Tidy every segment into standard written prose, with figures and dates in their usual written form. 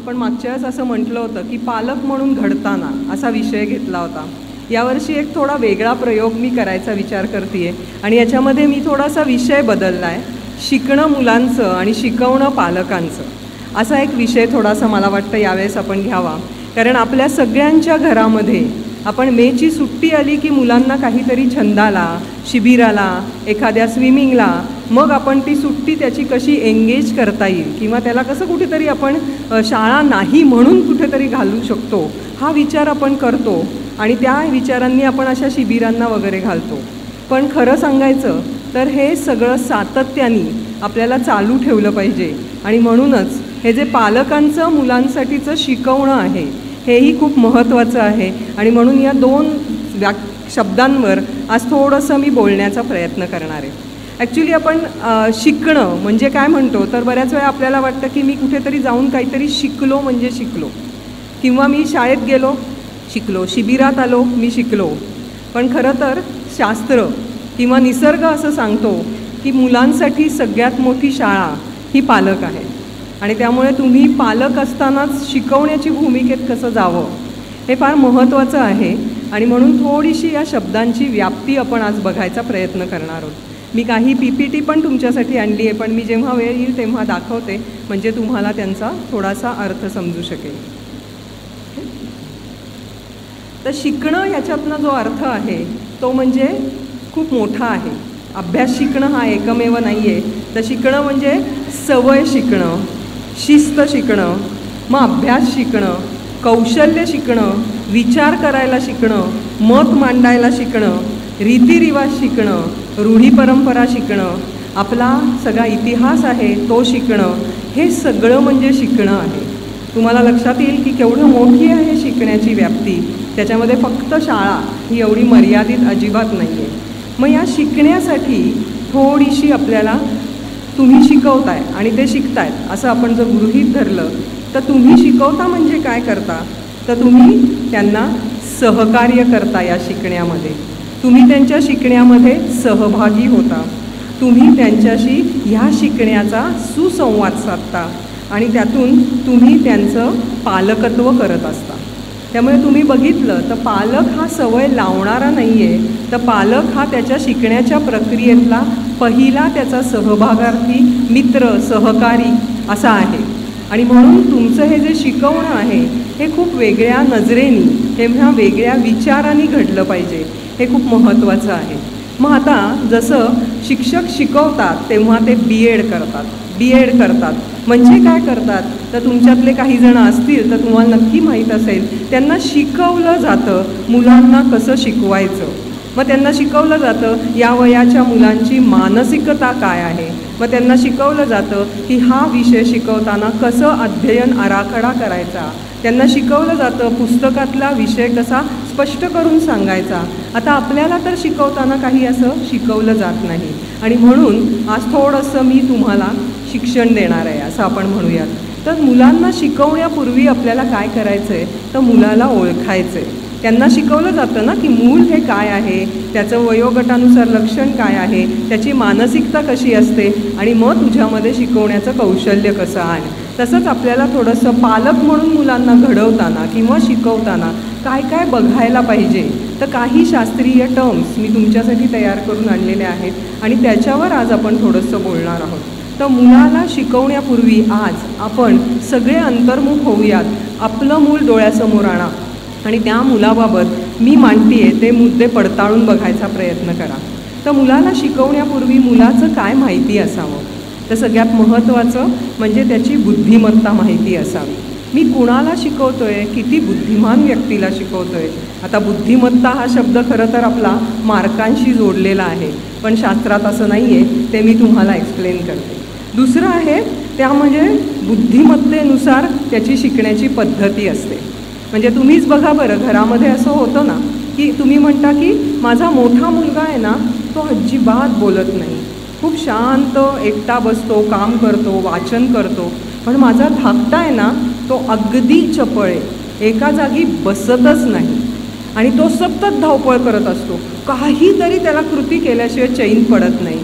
आपण मागच्या वेळेस असं म्हटलं होतं की पालक म्हणून घडताना असा विषय घेतला होता. यावर्षी एक थोडा वेगळा प्रयोग मी करायचा विचार करते आहे आणि याच्यामध्ये मी थोडासा विषय बदलला आहे. शिकणं मुलांचं आणि शिकवणं पालकांचं असा एक विषय थोडासा मला वाटतं यावेळेस आपण घ्यावा. कारण आपल्या सगळ्यांच्या घरामध्ये आपण मेची सुट्टी आली की मुलांना काहीतरी छंदाला, शिबिराला, एखाद्या स्विमिंगला, मग आपण ती सुट्टी त्याची कशी एंगेज करता येईल किंवा त्याला कसं कुठेतरी आपण शाळा नाही म्हणून कुठेतरी घालू शकतो हा विचार आपण करतो आणि त्या विचारांनी आपण अशा शिबिरांना वगैरे घालतो. पण खरं सांगायचं तर हे सगळं सातत्याने आपल्याला चालू ठेवलं पाहिजे आणि म्हणूनच हे जे पालकांचं मुलांसाठीचं शिकवणं आहे हेही खूप महत्त्वाचं आहे आणि म्हणून या दोन शब्दांवर आज थोडंसं मी बोलण्याचा प्रयत्न करणार आहे. ॲक्च्युली आपण शिकणं म्हणजे काय म्हणतो तर बऱ्याच वेळा आपल्याला वाटतं की मी कुठेतरी जाऊन काहीतरी शिकलो म्हणजे शिकलो किंवा मी शाळेत गेलो शिकलो, शिबिरात आलो मी शिकलो. पण खरं तर शास्त्र किंवा निसर्ग असं सांगतो की मुलांसाठी सगळ्यात मोठी शाळा ही पालक आहे आणि त्यामुळे तुम्ही पालक असतानाच शिकवण्याची भूमिकेत कसं जावं हे फार महत्त्वाचं आहे आणि म्हणून थोडीशी या शब्दांची व्याप्ती आपण आज बघायचा प्रयत्न करणार आहोत. मी काही PPT पण तुमच्यासाठी आणली आहे, पण मी जेव्हा वेळ येईल तेव्हा दाखवते म्हणजे तुम्हाला त्यांचा थोडासा अर्थ समजू शकेल. तर शिकणं याच्यातनं जो अर्थ आहे तो म्हणजे खूप मोठा आहे. अभ्यास शिकणं हा एकमेव नाही आहे. तर शिकणं म्हणजे सवय शिकणं, शिस्त शिकणं, मग अभ्यास शिकणं, कौशल्य शिकणं, विचार करायला शिकणं, मत मांडायला शिकणं, रीतिरिवाज शिकणं, रूढी परंपरा शिकणं, आपला सगळा इतिहास आहे तो शिकणं, हे सगळं म्हणजे शिकणं आहे. तुम्हाला लक्षात येईल की केवढं मोठी आहे शिकण्याची व्याप्ती. त्याच्यामध्ये फक्त शाळा ही एवढी मर्यादित अजिबात नाही आहे. मग या शिकण्यासाठी थोडीशी आपल्याला तुम्ही शिकवताय आणि ते शिकतायत असं आपण जर गृहीत धरलं तर तुम्ही शिकवता म्हणजे काय करता तर तुम्ही त्यांना सहकार्य करता. या शिकण्यामध्ये तुम्ही त्यांच्या शिकण्यामध्ये सहभागी होता, तुम्ही त्यांच्याशी ह्या शिकण्याचा सुसंवाद साधता आणि त्यातून तुम्ही त्यांचं पालकत्व करत असता. त्यामुळे तुम्ही बघितलं तर पालक हा सवय लावणारा नाही आहे, तर पालक हा त्याच्या शिकण्याच्या प्रक्रियेतला पहिला त्याचा सहभागार्थी, मित्र, सहकारी असा आहे. आणि म्हणून तुमचं हे जे शिकवणं आहे हे खूप वेगळ्या नजरेने, तेव्हा वेगळ्या विचारांनी घडलं पाहिजे. हे खूप महत्त्वाचं आहे. मग आता जसं शिक्षक शिकवतात तेव्हा ते B.Ed करतात म्हणजे काय करतात तर तुमच्यातले काही जण असतील तर तुम्हाला नक्की माहीत असेल त्यांना शिकवलं जातं मुलांना कसं शिकवायचं. मग त्यांना शिकवलं जातं या वयाच्या मुलांची मानसिकता काय आहे. मग त्यांना शिकवलं जातं की हा विषय शिकवताना कसं अध्ययन आराखडा करायचा. त्यांना शिकवलं जातं पुस्तकातला विषय कसा स्पष्ट करून सांगायचा. आता आपल्याला तर शिकवताना काही असं शिकवलं जात नाही आणि म्हणून आज थोडंसं मी तुम्हाला शिक्षण देणार आहे असं आपण म्हणूयात. तर मुलांना शिकवण्यापूर्वी आपल्याला काय करायचं आहे तर मुलाला ओळखायचं आहे. त्यांना शिकवलं जातं ना की मूल हे काय आहे, त्याचं वयोगटानुसार लक्षण काय आहे, त्याची मानसिकता कशी असते आणि मग तुझ्यामध्ये शिकवण्याचं कौशल्य कसं आहे. तसंच आपल्याला थोडंसं पालक म्हणून मुलांना घडवताना किंवा शिकवताना काय काय बघायला पाहिजे तर काही शास्त्रीय टर्म्स मी तुमच्यासाठी तयार करून आणलेले आहेत आणि त्याच्यावर आज आपण थोडंसं बोलणार आहोत. तर मुलाला शिकवण्यापूर्वी आज आपण सगळे अंतर्मुख होऊयात. आपलं मूल डोळ्यासमोर आणा आणि त्या मुलाबाबत मी मांडते आहे ते मुद्दे पडताळून बघायचा प्रयत्न करा. तर मुलाला शिकवण्यापूर्वी मुलाचं काय माहिती असावं तर सगळ्यात महत्त्वाचं म्हणजे त्याची बुद्धिमत्ता माहिती असावी. मी कुणाला शिकवतो आहे, किती बुद्धिमान व्यक्तीला शिकवतो आहे. आता बुद्धिमत्ता हा शब्द खरं तर आपला मार्कांशी जोडलेला आहे, पण शास्त्रात असं नाही आहे, ते मी तुम्हाला एक्सप्लेन करते. दुसरं आहे त्या म्हणजे बुद्धिमत्तेनुसार त्याची शिकण्याची पद्धती असते. म्हणजे तुम्हीच बघा बरं, घरामध्ये असं होतं ना की तुम्ही म्हणता की माझा मोठा मुलगा आहे ना तो अजिबात बोलत नाही, खूप शांत एकटा बसतो, काम करतो, वाचन करतो. पण माझा धाकटा आहे ना तो अगदी चपळ आहे, एका जागी बसतच नाही आणि तो सतत धावपळ करत असतो, काहीतरी त्याला कृती केल्याशिवाय चैन पडत नाही.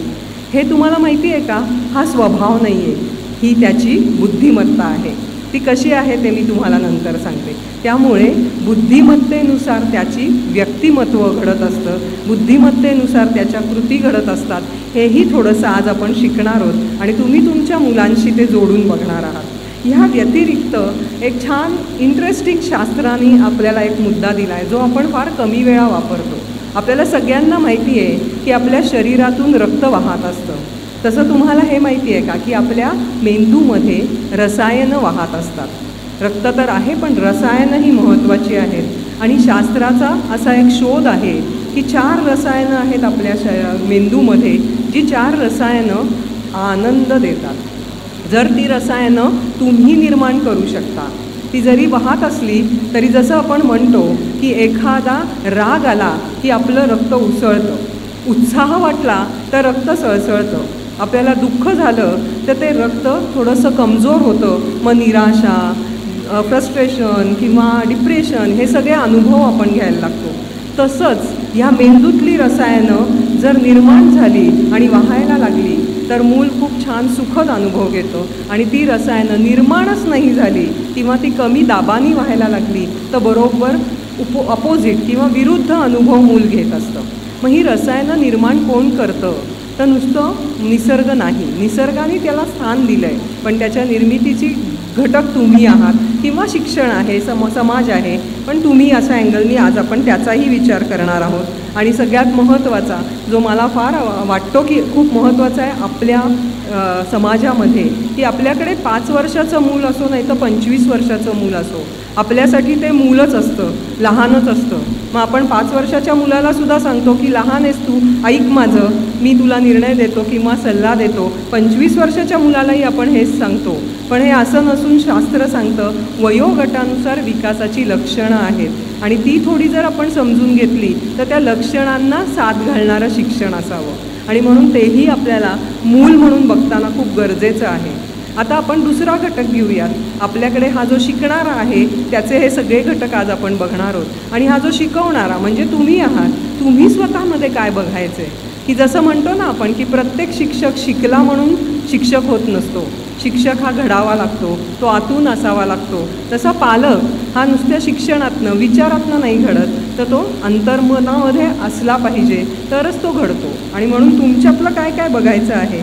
हे तुम्हाला माहिती आहे का, हा स्वभाव नाही आहे, ही त्याची बुद्धिमत्ता आहे. ती कशी आहे ते मी तुम्हाला नंतर सांगते. त्यामुळे बुद्धिमत्तेनुसार त्याची व्यक्तिमत्व घडत असतं, बुद्धिमत्तेनुसार त्याच्या कृती घडत असतात. हेही थोडंसं आज आपण शिकणार आहोत आणि तुम्ही तुमच्या मुलांशी ते जोडून बघणार आहात. ह्या व्यतिरिक्त एक छान इंटरेस्टिंग शास्त्राने आपल्याला एक मुद्दा दिला आहे जो आपण फार कमी वेळा वापरतो. आपल्याला सगळ्यांना माहिती आहे की आपल्या शरीरातून रक्त वाहत असतं. तसं तुम्हाला हे माहिती आहे का की आपल्या मेंदूमध्ये रसायनं वाहत असतात. रक्त तर आहे पण रसायनंही महत्त्वाची आहेत. आणि शास्त्राचा असा एक शोध आहे की 4 रसायनं आहेत आपल्या मेंदूमध्ये, जी 4 रसायनं आनंद देतात. जर ती रसायनं तुम्ही निर्माण करू शकता, ती जरी वाहत असली तरी जसं आपण म्हणतो की एखादा राग आला की आपलं रक्त उसळतं, उत्साह वाटला तर रक्त सळसळतं, आपल्याला दुःख झालं तर ते रक्त थोडंसं कमजोर होतं. मग निराशा, फ्रस्ट्रेशन किंवा डिप्रेशन हे सगळे अनुभव आपण घ्यायला लागतो. तसंच ह्या मेंदूतली रसायनं जर निर्माण झाली आणि वाहायला लागली तर मूल खूप छान सुखद अनुभव घेतो. आणि ती रसायनं निर्माणच नाही झाली किंवा ती कमी दाबाने व्हायला लागली तर बरोबर अपोजिट किंवा विरुद्ध अनुभव मूल घेत असतं. मग ही रसायनं निर्माण कोण करतं तर नुसतं निसर्ग नाही, निसर्गाने त्याला स्थान दिलं आहे, पण त्याच्या निर्मितीची घटक तुम्ही आहात किंवा शिक्षण आहे, समाज आहे. पण तुम्ही अशा अँगलनी आज आपण त्याचाही विचार करणार आहोत. आणि सगळ्यात महत्त्वाचा जो मला फार वाटतो की खूप महत्त्वाचा आहे आपल्या समाजामध्ये, की आपल्याकडे 5 वर्षाचं मूल असो नाही तर 25 वर्षाचं मूल असो, आपल्यासाठी ते मूलच असतं, लहानच असतं. मग आपण 5 वर्षाच्या मुलालासुद्धा सांगतो की लहान आहेस तू, ऐक माझं, मी तुला निर्णय देतो किंवा सल्ला देतो. 25 वर्षाच्या मुलालाही आपण हेच सांगतो. पण हे असं नसून शास्त्र सांगतं वयोगटानुसार विकासाची लक्षणं आहेत आणि ती थोडी जर आपण समजून घेतली तर त्या लक्षणांना साथ घालणारं शिक्षण असावं. आणि म्हणून तेही आपल्याला मूल म्हणून बघताना खूप गरजेचं आहे. आता आपण दुसरा घटक घेऊयात. आपल्याकडे हा जो शिकणारा आहे त्याचे हे सगळे घटक आज आपण बघणार आहोत. आणि हा जो शिकवणारा म्हणजे तुम्ही आहात, तुम्ही स्वतःमध्ये काय बघायचं आहे, की जसं म्हणतो ना आपण की प्रत्येक शिक्षक शिकला म्हणून शिक्षक होत नसतो. शिक्षक हा घडावा लागतो, तो आतून असावा लागतो. तसा पालक हा नुसत्या शिक्षणातनं विचारातनं नाही घडत, तर तो अंतर्मनामध्ये असला पाहिजे तरच तो घडतो. आणि म्हणून तुमच्यातलं काय काय बघायचं आहे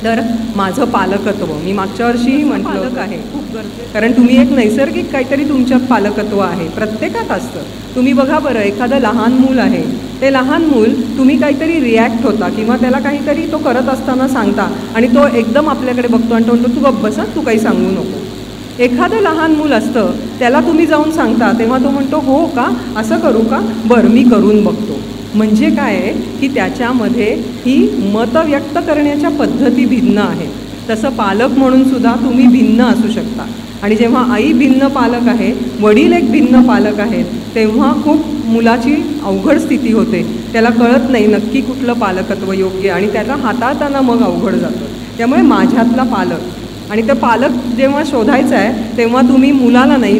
तर माझं पालकत्व, मी मागच्या वर्षीही म्हटलं आहे खूप गरजेचं, कारण तुम्ही एक नैसर्गिक काहीतरी तुमच्यात पालकत्व आहे, प्रत्येकात असतं. तुम्ही बघा बरं, एखादं लहान मूल आहे, ते लहान मूल तुम्ही काहीतरी रिॲक्ट होता किंवा त्याला काहीतरी तो करत असताना सांगता आणि तो एकदम आपल्याकडे बघतो आणि तो म्हणतो तू गप्प बसा, तू काही सांगू नको. एखादं लहान मूल असतं, त्याला तुम्ही जाऊन सांगता तेव्हा तो म्हणतो हो का, असं करू का, बरं मी करून बघतो. म्हणजे काय आहे की त्याच्यामध्ये ही मत व्यक्त करण्याच्या पद्धती भिन्न आहेत. तसं पालक म्हणून सुद्धा तुम्ही भिन्न असू शकता. आणि जेव्हा आई भिन्न पालक आहे, वडील एक भिन्न पालक आहेत, तेव्हा खूप मुलाची अवघड स्थिती होते. त्याला कळत नाही नक्की कुठलं पालकत्व योग्य आणि त्याला हाताळताना मग अवघड जातं. त्यामुळे माझ्यातला पालक आणि ते पालक जेव्हा शोधायचं आहे तेव्हा तुम्ही मुलाला नाही,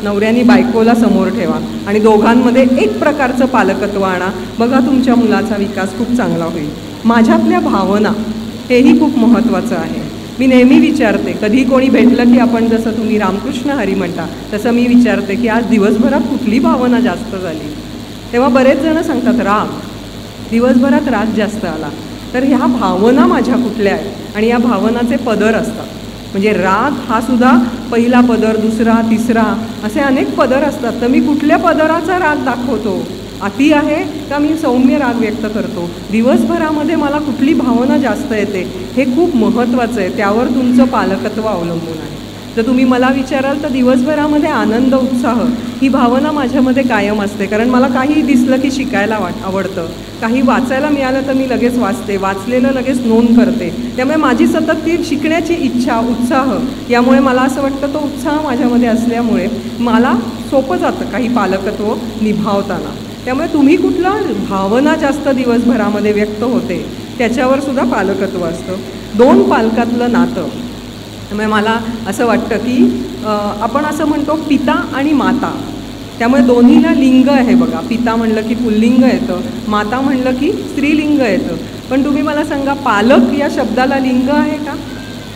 नवऱ्याने बायकोला समोर ठेवा आणि दोघांमध्ये एक प्रकारचं पालकत्व आणा. बघा तुमच्या मुलाचा विकास खूप चांगला होईल. माझ्यातल्या भावना हेही खूप महत्त्वाचं आहे. मी नेहमी विचारते, कधी कोणी भेटलं की आपण जसं तुम्ही रामकृष्ण हरी म्हणता तसं मी विचारते की आज दिवसभरात कुठली भावना जास्त झाली. तेव्हा बरेच जण सांगतात राग, दिवसभरात राग जास्त आला. तर ह्या भावना माझ्या कुठल्या आहेत आणि या भावनाचे पदर असतात. म्हणजे राग हा सुद्धा पहिला पदर, दुसरा, तिसरा असे अनेक पदर असतात. तर मी कुठल्या पदराचा राग दाखवतो, अति आहे का मी सौम्य राग व्यक्त करतो, दिवसभरामध्ये मला कुठली भावना जास्त येते, हे खूप महत्त्वाचं आहे. त्यावर तुमचं पालकत्व अवलंबून आहे. जर तुम्ही मला विचाराल तर दिवसभरामध्ये आनंद, उत्साह ही भावना माझ्यामध्ये कायम असते. कारण मला काही दिसलं की शिकायला आवडतं, काही वाचायला मिळालं तर मी लगेच वाचते, वाचलेलं लगेच नोंद करते. त्यामुळे माझी सतत ती शिकण्याची इच्छा, उत्साह, यामुळे मला असं वाटतं तो उत्साह माझ्यामध्ये असल्यामुळे मला सोपं जातं काही पालकत्व निभावताना. त्यामुळे तुम्ही कुठला भावना जास्त दिवसभरामध्ये व्यक्त होते त्याच्यावर सुद्धा पालकत्व असतं. 2 पालकातलं नातं, त्यामुळे मला असं वाटतं की आपण असं म्हणतो पिता आणि माता, त्यामुळे दोन्हीला लिंग आहे बघा. पिता म्हणलं की पुल्लिंग येतं, माता म्हणलं की स्त्रीलिंग येतं. पण तुम्ही मला सांगा पालक या शब्दाला लिंग आहे का?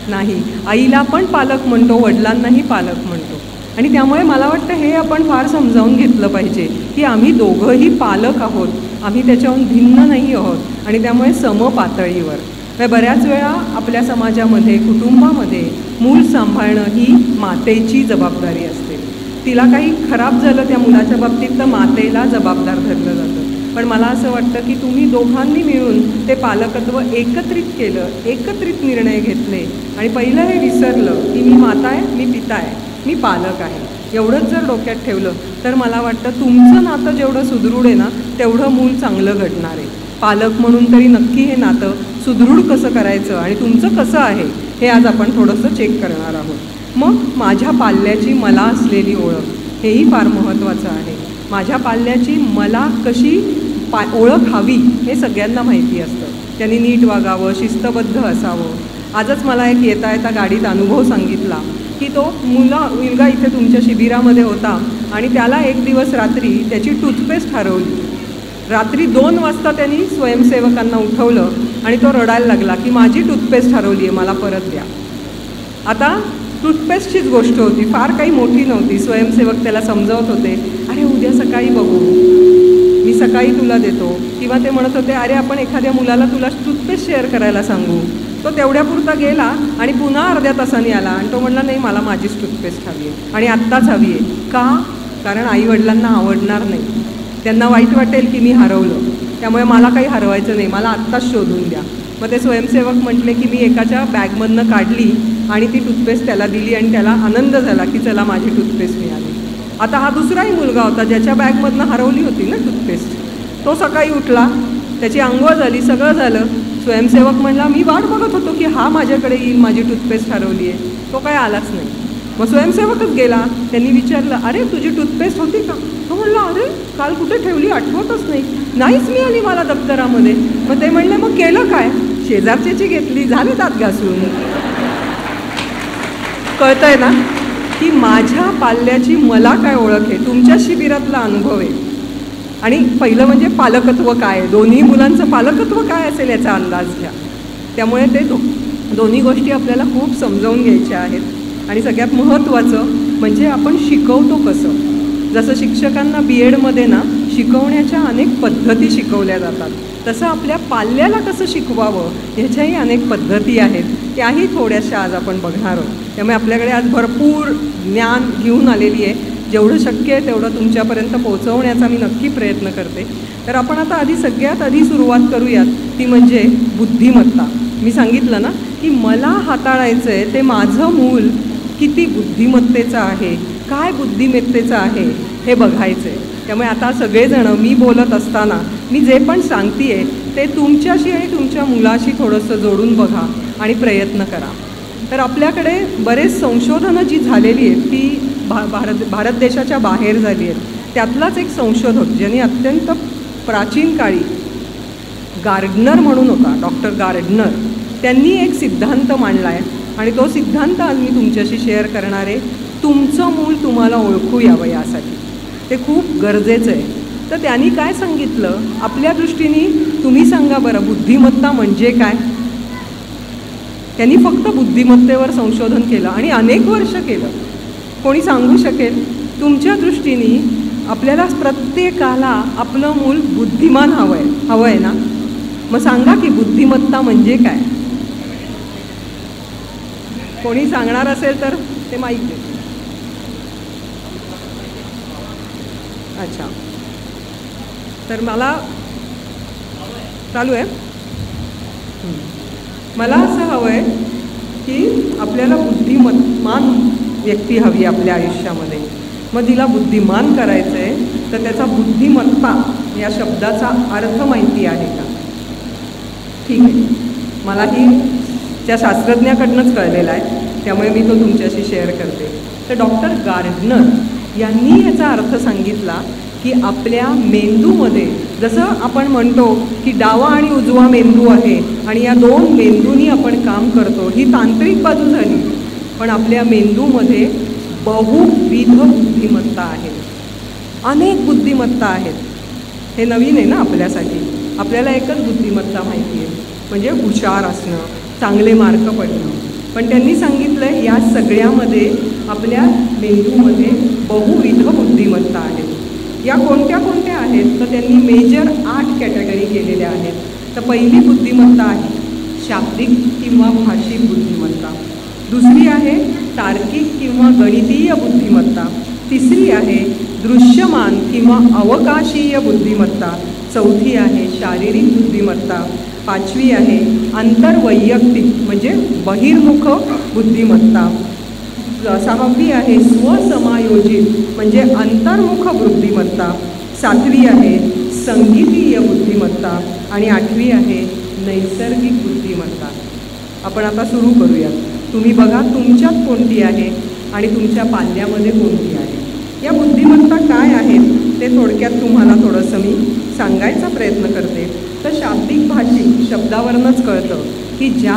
नाही. आईला पण पालक म्हणतो, वडिलांनाही पालक म्हणतो. आणि त्यामुळे मला वाटतं हे आपण फार समजावून घेतलं पाहिजे की आम्ही दोघंही पालक आहोत, आम्ही त्याच्याहून भिन्न नाही आहोत आणि त्यामुळे समपातळीवर. बऱ्याच वेळा आपल्या समाजामध्ये, कुटुंबामध्ये मूल सांभाळणं ही मातेची जबाबदारी असते. तिला काही खराब झालं त्या मुलाच्या बाबतीत तर मातेला जबाबदार धरलं जातं. पण मला असं वाटतं की तुम्ही दोघांनी मिळून ते पालकत्व एकत्रित केलं, एकत्रित निर्णय घेतले आणि पहिलं हे विसरलं की मी माता आहे, मी पिता आहे, मी पालक आहे. एवढंच जर डोक्यात ठेवलं तर मला वाटतं तुमचं नातं जेवढं सुदृढ आहे ना तेवढं मूल चांगलं घडणार आहे. पालक म्हणून तरी नक्की हे नातं सुदृढ कसं करायचं आणि तुमचं कसं आहे हे आज आपण थोडंसं चेक करणार आहोत. मग माझ्या पाल्याची मला असलेली ओळख हेही फार महत्त्वाचं आहे. माझ्या पाल्याची मला कशी ओळख हवी हे सगळ्यांना माहिती असतं. त्यांनी नीट वागावं, शिस्तबद्ध असावं. आजच मला एक येता येता गाडीत अनुभव सांगितला की तो मुलगा इथे तुमच्या शिबिरामध्ये होता आणि त्याला एक दिवस रात्री त्याची टूथपेस्ट हरवली. रात्री 2 वाजता त्यांनी स्वयंसेवकांना उठवलं आणि तो रडायला लागला की माझी टूथपेस्ट हरवली आहे, मला परत द्या. आता टूथपेस्टचीच गोष्ट होती, फार काही मोठी नव्हती. स्वयंसेवक त्याला समजावत होते, अरे उद्या सकाळी बघू, मी सकाळी तुला देतो. किंवा ते म्हणत होते, अरे आपण एखाद्या मुलाला तुला टूथपेस्ट शेअर करायला सांगू. तो तेवढ्यापुरता गेला आणि पुन्हा अर्ध्या तासाने आला आणि तो म्हणला नाही मला माझीच टूथपेस्ट हवी आहे आणि आत्ताच हवी आहे. का? कारण आईवडिलांना आवडणार नाही, त्यांना वाईट वाटेल की मी हरवलं, त्यामुळे मला काही हरवायचं नाही, मला आत्ताच शोधून द्या. मग ते स्वयंसेवक म्हटले की मी एकाच्या बॅगमधनं काढली आणि ती टूथपेस्ट त्याला दिली आणि त्याला आनंद झाला की चला माझी टूथपेस्ट मिळाली. आता हा दुसराही मुलगा होता ज्याच्या बॅगमधनं हरवली होती ना टूथपेस्ट. तो सकाळी उठला, त्याची अंघोळ झाली, सगळं झालं. स्वयंसेवक म्हणला मी वाट बघत होतो की हा माझ्याकडे येईल, माझी टूथपेस्ट हरवली आहे. तो काय आलाच नाही. मग स्वयंसेवकच गेला, त्यांनी विचारलं अरे तुझी टूथपेस्ट होती का? तो म्हणला अरे काल कुठे ठेवली आठवतच नाही, नाहीच मिळाली मला दप्तरामध्ये. मग ते म्हणले मग केलं काय? शेजारच्याची घेतली, झाले दात घासून. कळतंय ना की माझ्या पाल्याची मला काय ओळख आहे, तुमच्या शिबिरातला अनुभव आहे. आणि पहिलं म्हणजे पालकत्व काय, दोन्ही मुलांचं पालकत्व काय असेल याचा अंदाज घ्या. त्यामुळे ते दोन्ही गोष्टी आपल्याला खूप समजावून घ्यायच्या आहेत. आणि सगळ्यात महत्त्वाचं म्हणजे आपण शिकवतो कसं. जसं शिक्षकांना BEdमध्ये ना शिकवण्याच्या अनेक पद्धती शिकवल्या जातात, तसं आपल्या पाल्याला कसं शिकवावं ह्याच्याही अनेक पद्धती आहेत. त्याही थोड्याशा आज आपण बघणार आहोत. त्यामुळे आपल्याकडे आज भरपूर ज्ञान घेऊन आलेली आहे. जेवढं शक्य आहे तेवढं तुमच्यापर्यंत पोहोचवण्याचा मी नक्की प्रयत्न करते. तर आपण आता सगळ्यात आधी सुरुवात करूयात, ती म्हणजे बुद्धिमत्ता. मी सांगितलं ना की मला हाताळायचं आहे ते माझं मूल किती बुद्धिमत्तेचं आहे, काय बुद्धिमत्तेचं आहे हे बघायचं आहे. त्यामुळे आता सगळेजणं मी बोलत असताना मी जे पण सांगते आहे ते तुमच्याशी आणि तुमच्या मुलाशी थोडंसं जोडून बघा आणि प्रयत्न करा. तर आपल्याकडे बरेच संशोधनं जी झालेली आहेत ती भारत देशाच्या बाहेर झाली आहेत. त्यातलाच एक संशोधक ज्यांनी अत्यंत प्राचीन काळी गार्डनर म्हणून होता, डॉक्टर गार्डनर, त्यांनी एक सिद्धांत मांडला आहे आणि तो सिद्धांत आज मी तुमच्याशी शेअर करणार आहे. तुमचं मूल तुम्हाला ओळखू यावं यासाठी ते खूप गरजेचं आहे. तर त्यांनी काय सांगितलं, आपल्या दृष्टीने तुम्ही सांगा बरं बुद्धिमत्ता म्हणजे काय. त्यांनी फक्त बुद्धिमत्तेवर संशोधन केलं आणि अनेक वर्ष केलं. कोणी सांगू शकेल तुमच्या दृष्टीने आपल्याला प्रत्येकाला आपलं मूल बुद्धिमान हवं आहे ना. मग सांगा की बुद्धिमत्ता म्हणजे काय. कोणी सांगणार असेल तर ते माईक दे. अच्छा, तर मला चालू आहे. मला असं हवं आहे की आपल्याला बुद्धिमान व्यक्ती हवी आपल्या आयुष्यामध्ये. मग तिला बुद्धिमान करायचं आहे तर त्याचा बुद्धिमत्ता या शब्दाचा अर्थ माहिती आहे का? ठीक आहे, मला ही त्या शास्त्रज्ञाकडनंच कळलेला आहे, त्यामुळे मी तो तुमच्याशी शेअर करते. तर डॉक्टर गार्डनर यांनी याचा अर्थ सांगितला की आपल्या मेंदूमध्ये जसं आपण म्हणतो की डावा आणि उजवा मेंदू आहे आणि या 2 मेंदूंनी आपण काम करतो, ही तांत्रिक बाजू झाली. पण आपल्या मेंदूमध्ये बहुविध बुद्धिमत्ता आहे, अनेक बुद्धिमत्ता आहेत. हे नवीन आहे ना आपल्यासाठी. आपल्याला एकच बुद्धिमत्ता माहिती आहे म्हणजे हुशार असणं, चांगले मार्क पडणं. पण त्यांनी सांगितलं या सगळ्यामध्ये आपल्या मेंदूमध्ये बहुविध बुद्धिमत्ता आहेत. या कोणत्या कोणत्या आहेत तर त्यांनी मेजर 8 कॅटेगरी केलेल्या आहेत. तर पहिली बुद्धिमत्ता आहे शाब्दिक किंवा भाषिक बुद्धिमत्ता. दुसरी आहे तार्किक किंवा गणितीय बुद्धिमत्ता. तिसरी आहे दृश्यमान किंवा अवकाशीय बुद्धिमत्ता. चौथी आहे शारीरिक बुद्धिमत्ता. पाचवी आहे आंतरवैयक्तिक म्हणजे बहिर्मुख बुद्धिमत्ता. सहावी आहे स्वसमायोजित म्हणजे अंतर्मुख बुद्धिमत्ता. सातवी आहे संगीतीय बुद्धिमत्ता आणि आठवी आहे नैसर्गिक बुद्धिमत्ता. आपण आता सुरू करूयात. तुम्ही बघा तुमच्यात कोणती आहे आणि तुमच्या पाल्यामध्ये कोणती आहे. या बुद्धिमत्ता काय आहेत ते थोडक्यात तुम्हाला थोडंसं मी सांगायचा प्रयत्न करते. तर शाब्दिक भाषिक शब्दावरूनच कळतं की ज्या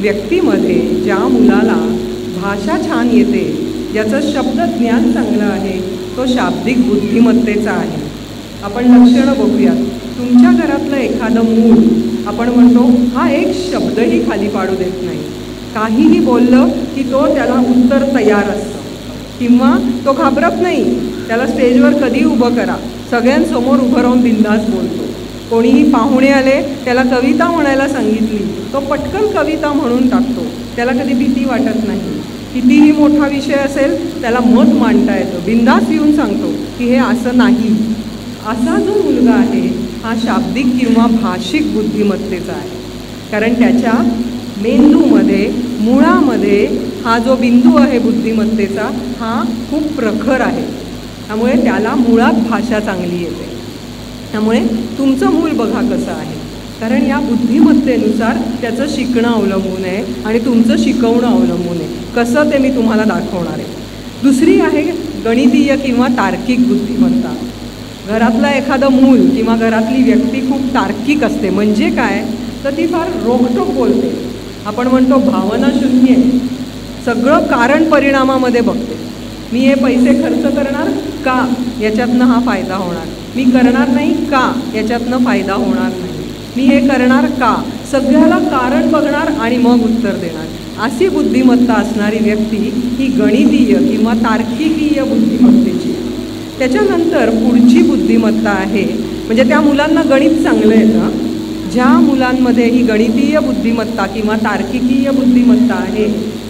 व्यक्तीमध्ये ज्या मुलाला भाषा छान येते, ज्याचं शब्दज्ञान चांगलं आहे तो शाब्दिक बुद्धिमत्तेचा आहे. आपण लक्षणं बघूयात. तुमच्या घरातलं एखादं मूल आपण म्हणतो हा एक शब्दही खाली पाडू देत नाही. काहीही बोललं की तो त्याला उत्तर तयार असतं किंवा तो घाबरत नाही. त्याला स्टेजवर कधी उभं करा, सगळ्यांसमोर उभं राहून बिनधास्त बोलतो. कोणीही पाहुणे आले त्याला कविता म्हणायला सांगितली तो पटकन कविता म्हणून टाकतो. त्याला कधी भीती वाटत नाही. कितीही मोठा विषय असेल त्याला मत मांडता येतं. बिनधास्त येऊन सांगतो की हे असं नाही. असा जो मुलगा आहे हा शाब्दिक किंवा भाषिक बुद्धिमत्तेचा आहे. कारण त्याच्या मेंदूमध्ये मुळामध्ये हा जो बिंदू आहे बुद्धिमत्तेचा हा खूप प्रखर आहे. त्यामुळे त्याला मुळात भाषा चांगली येते. त्यामुळे तुमचं मूल बघा कसं आहे. कारण या बुद्धिमत्तेनुसार त्याचं शिकणं अवलंबून आहे आणि तुमचं शिकवणं अवलंबून आहे. कसं ते मी तुम्हाला दाखवणार आहे. दुसरी आहे गणितीय किंवा तार्किक बुद्धिमत्ता. घरातलं एखादं मूल किंवा घरातली व्यक्ती खूप तार्किक असते. म्हणजे काय तर ती फार रोखटोक बोलते. आपण म्हणतो भावना शून्य आहे. सगळं कारण परिणामामध्ये बघते. मी हे पैसे खर्च करणार का याच्यातनं हा फायदा होणार. मी करणार नाही का याच्यातनं फायदा होणार नाही. मी हे करणार का सगळ्याला कारण बघणार आणि मग उत्तर देणार. अशी बुद्धिमत्ता असणारी व्यक्ती ही गणितीय किंवा तार्किकीय बुद्धिमत्तेची. त्याच्यानंतर पुढची बुद्धिमत्ता आहे म्हणजे त्या मुलांना गणित चांगलं येतं. ज्या मुलांमध्ये ही गणितीय बुद्धिमत्ता किंवा तार्किकीय बुद्धिमत्ता आहे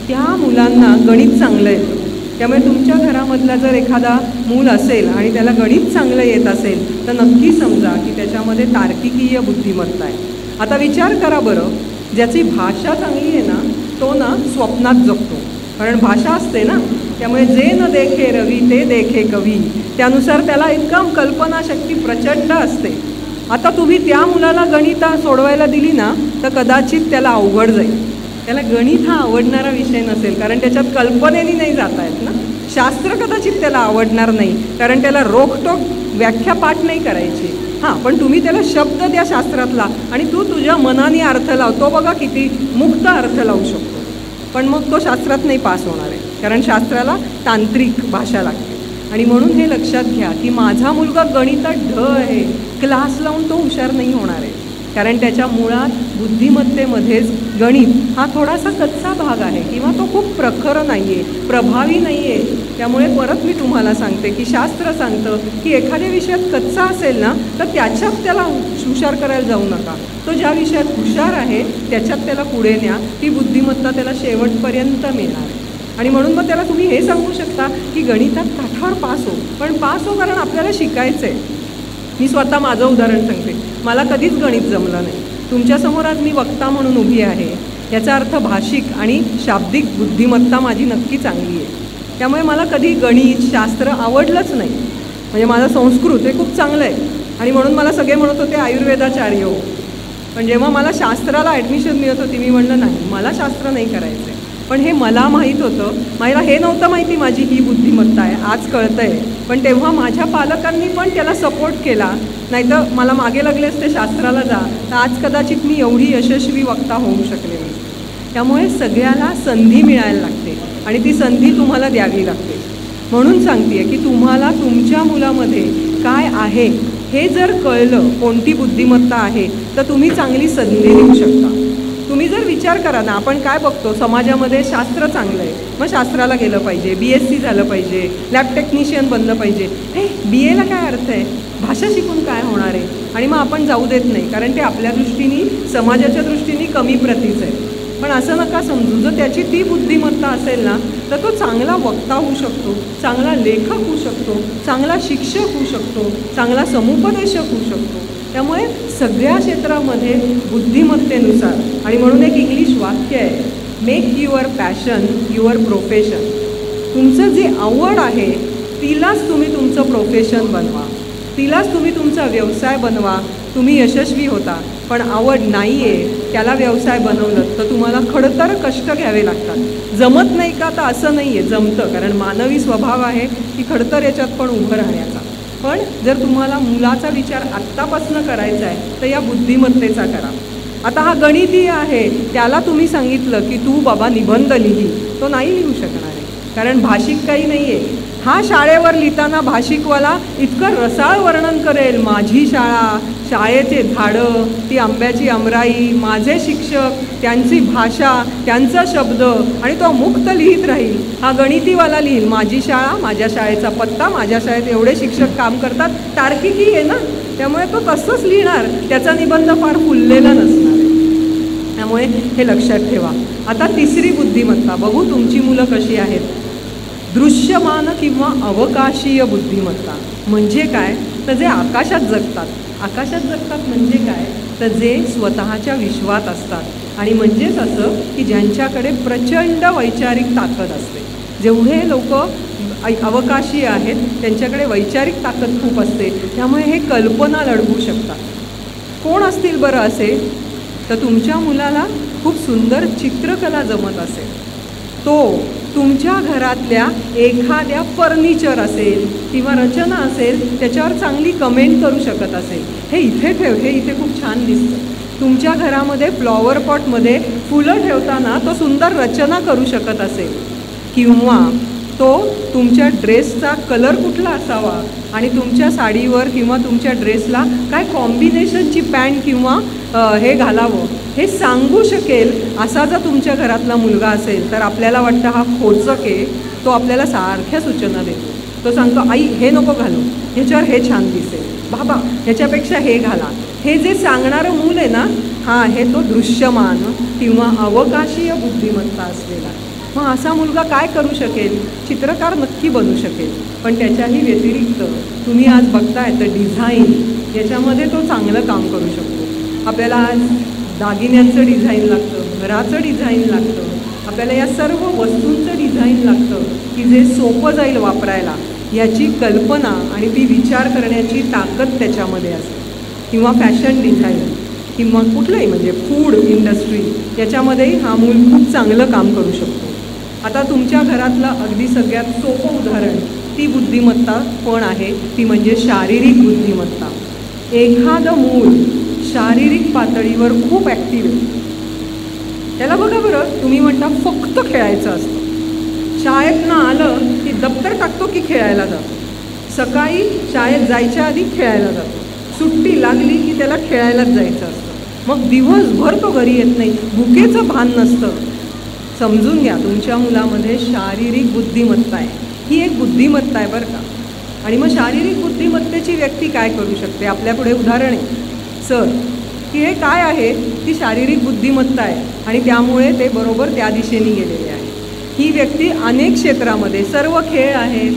त्या मुलांना गणित चांगलं येतं. त्यामुळे तुमच्या घरामधला जर एखादा मूल असेल आणि त्याला गणित चांगलं येत असेल तर नक्की समजा की त्याच्यामध्ये तार्किकीय बुद्धिमत्ता आहे. आता विचार करा बरं, ज्याची भाषा चांगली आहे ना तो ना स्वप्नात जगतो. कारण भाषा असते ना. त्यामुळे जे न देखे रवी ते देखे कवी. त्यानुसार त्याला एकदम कल्पनाशक्ती प्रचंड असते. आता तुम्ही त्या मुलाला गणित सोडवायला दिली ना तर कदाचित त्याला अवघड जाईल. त्याला गणित हा आवडणारा विषय नसेल कारण त्याच्यात कल्पनेने नाही जाता येत ना. शास्त्र कदाचित त्याला आवडणार नाही कारण त्याला रोखटोक व्याख्या पाठ नाही करायची. हां, पण तुम्ही त्याला शब्द द्या शास्त्रातला आणि तू तुझ्या मनाने अर्थ लाव. तो बघा किती मुक्त अर्थ लावू शकतो. पण मग तो शास्त्रात नाही पास होणार आहे कारण शास्त्राला तांत्रिक भाषा लागते. आणि म्हणून हे लक्षात घ्या की माझा मुलगा गणितात ढ आहे, क्लास लावून तो हुशार नाही होणार आहे. कारण त्याच्या मुळात बुद्धिमत्तेमध्येच गणित हा थोडासा कच्चा भाग आहे किंवा तो खूप प्रखर नाही आहे, प्रभावी नाही आहे. त्यामुळे परत मी तुम्हाला सांगते की शास्त्र सांगतं की एखाद्या विषयात कच्चा असेल ना तर त्याच्यात त्याला हुशार करायला जाऊ नका. तो ज्या विषयात हुशार आहे त्याच्यात त्याला पुढे न्या. ती बुद्धिमत्ता त्याला शेवटपर्यंत मिळणार आहे. आणि म्हणून मग त्याला तुम्ही हे सांगू शकता की गणितात काठावर पास हो. पण पास हो कारण आपल्याला शिकायचं आहे. मी स्वतः माझं उदाहरण सांगते. मला कधीच गणित जमलं नाही. तुमच्यासमोर आज मी वक्ता म्हणून उभी आहे. याचा अर्थ भाषिक आणि शाब्दिक बुद्धिमत्ता माझी नक्की चांगली आहे. त्यामुळे मला कधी गणित शास्त्र आवडलंच नाही. म्हणजे माझं संस्कृत हे खूप चांगलं आहे आणि म्हणून मला सगळे म्हणत होते आयुर्वेदाचार्य हो. पण जेव्हा मला शास्त्राला ॲडमिशन मिळत होती मी म्हणलं नाही, मला शास्त्र नाही करायचं आहे. पण हे मला माहीत होतं. मला हे नव्हतं माहिती माझी ही बुद्धिमत्ता आहे. आज कळतं आहे. पण तेव्हा माझ्या पालकांनी पण त्याला सपोर्ट केला. नाहीतर मला मागे लागले असते शास्त्राला जा तर आज कदाचित मी एवढी यशस्वी वक्ता होऊ शकले नाही. त्यामुळे सगळ्याला संधी मिळायला लागते आणि ती संधी तुम्हाला द्यावी लागते. म्हणून सांगते की तुम्हाला तुमच्या मुलामध्ये काय आहे हे जर कळलं, कोणती बुद्धिमत्ता आहे तर तुम्ही चांगली संधी देऊ शकता. तुम्ही जर विचार करा ना, आपण काय बघतो समाजामध्ये, शास्त्र चांगलं आहे मग शास्त्राला गेलं पाहिजे, BSc झालं पाहिजे, लॅब टेक्निशियन बनलं पाहिजे. हे BAला काय अर्थ आहे, भाषा शिकून काय होणार आहे, आणि मग आपण जाऊ देत नाही कारण ते आपल्या दृष्टीने, समाजाच्या दृष्टीने कमी प्रतीचं आहे. पण असं नका समजू, जर त्याची ती बुद्धिमत्ता असेल ना तर तो चांगला वक्ता होऊ शकतो, चांगला लेखक होऊ शकतो, चांगला शिक्षक होऊ शकतो, चांगला समुपदेशक होऊ शकतो. त्यामुळे सगळ्या क्षेत्रामध्ये बुद्धिमत्तेनुसार, आणि म्हणून एक इंग्लिश वाक्य आहे, make your passion your profession. तुमचं जी आवड आहे तिलाच तुम्ही तुमचं प्रोफेशन बनवा, तिलाच तुम्ही तुमचा व्यवसाय बनवा, तुम्ही यशस्वी होता. पण आवड नाही आहे त्याला व्यवसाय बनवलं तर तुम्हाला खडतर कष्ट घ्यावे लागतात. जमत नाही का, तर असं नाही आहे, जमतं, कारण मानवी स्वभाव आहे की खडतर याच्यात पण उभं राहण्याचा. पण जर तुम्हाला मुलाचा विचार आत्तापासून करायचा आहे तर या बुद्धिमत्तेचा करा. आता हा गणितीय आहे, त्याला तुम्ही सांगितलं की तू बाबा निबंध लिही, तो नाही लिहू शकणार आहे, कारण भाषिक काही नाही आहे. हा शाळेवर लिहिताना भाषिकवाला इतकं रसाळ वर्णन करेल, माझी शाळा, शाळेचे झाडं, ती आंब्याची आमराई, माझे शिक्षक, त्यांची भाषा, त्यांचा शब्द, आणि तो मुक्त लिहित राहील. हा गणितीवाला लिहिल माझी शाळा, माझ्या शाळेचा पत्ता, माझ्या शाळेत एवढे शिक्षक काम करतात, तार्किकी आहे ना, त्यामुळे तो तसंच लिहिणार, त्याचा निबंध फार फुललेला नसणार आहे. त्यामुळे हे लक्षात ठेवा. आता तिसरी बुद्धिमत्ता बघू तुमची मुलं कशी आहेत. दृश्यमान किंवा अवकाशीय बुद्धिमत्ता म्हणजे काय, तर जे आकाशात जगतात. आकाशात जगतात म्हणजे काय, तर जे स्वतःच्या विश्वात असतात, आणि म्हणजेच असं की ज्यांच्याकडे प्रचंड वैचारिक ताकद असते. जेवढे लोक अवकाशीय आहेत त्यांच्याकडे वैचारिक ताकद खूप असते, त्यामुळे हे कल्पना लढवू शकतात. कोण असतील बरं असे, तर तुमच्या मुलाला खूप सुंदर चित्रकला जमत असेल, तो तुमच्या घरातल्या एखाद्या फर्निचर असेल किंवा रचना असेल त्याच्यावर चांगली कमेंट करू शकत असेल, हे इथे ठेव, हे इथे खूप छान दिसतं. तुमच्या घरामध्ये फ्लॉवर पॉटमध्ये फुलं ठेवताना तो सुंदर रचना करू शकत असेल, किंवा तो तुमच्या ड्रेसचा कलर कुठला असावा आणि तुमच्या साडीवर किंवा तुमच्या ड्रेसला काय कॉम्बिनेशनची पॅन्ट किंवा हे घालावं हे सांगू शकेल. असा जर तुमच्या घरातला मुलगा असेल तर आपल्याला वाटतं हा खोचक आहे, तो आपल्याला सारख्या सूचना देतो. तो सांगतो आई हे नको घालू, ह्याच्यावर हे छान दिसेल, बाबा ह्याच्यापेक्षा हे घाला. हे जे सांगणारं मूल आहे ना, हा आहे तो दृश्यमान किंवा अवकाशीय बुद्धिमत्ता असलेला. मग असा मुलगा काय करू शकेल, चित्रकार नक्की बनू शकेल. पण त्याच्याही व्यतिरिक्त तुम्ही आज बघताय तर डिझाईन याच्यामध्ये तो चांगलं काम करू शकतो. आपल्याला आज दागिन्यांचं डिझाईन लागतं, घराचं डिझाईन लागतं, आपल्याला या सर्व वस्तूंचं डिझाईन लागतं की जे सोपं जाईल वापरायला, याची कल्पना आणि ती विचार करण्याची ताकद त्याच्यामध्ये असते. किंवा फॅशन डिझाईन किंवा कुठलंही म्हणजे फूड इंडस्ट्री याच्यामध्येही हा मूल खूप चांगलं काम करू शकतो. आता तुमच्या घरातलं अगदी सगळ्यात सोपं उदाहरण ती बुद्धिमत्ता कोण आहे, ती म्हणजे शारीरिक बुद्धिमत्ता. एखादं मूल शारीरिक पातळीवर खूप ॲक्टिव्ह आहे. त्याला बघा बरं, तुम्ही म्हणता फक्त खेळायचं असतं. शाळेतनं आलं की दप्तर टाकतो की खेळायला जातो, सकाळी शाळेत जायच्या आधी खेळायला जातो, सुट्टी लागली की त्याला खेळायलाच जायचं असतं, मग दिवसभर तो घरी येत नाही, भुकेचं भान नसतं. समजून घ्या तुमच्या मुलामध्ये शारीरिक बुद्धिमत्ता आहे, ही एक बुद्धिमत्ता आहे बरं का. आणि मग शारीरिक बुद्धिमत्तेची व्यक्ती काय करू शकते, आपल्यापुढे उदाहरण आहे सर की हे काय आहे, ती शारीरिक बुद्धिमत्ता आहे आणि त्यामुळे ते बरोबर त्या दिशेने गेलेले आहे. ही व्यक्ती अनेक क्षेत्रामध्ये, सर्व खेळ आहेत,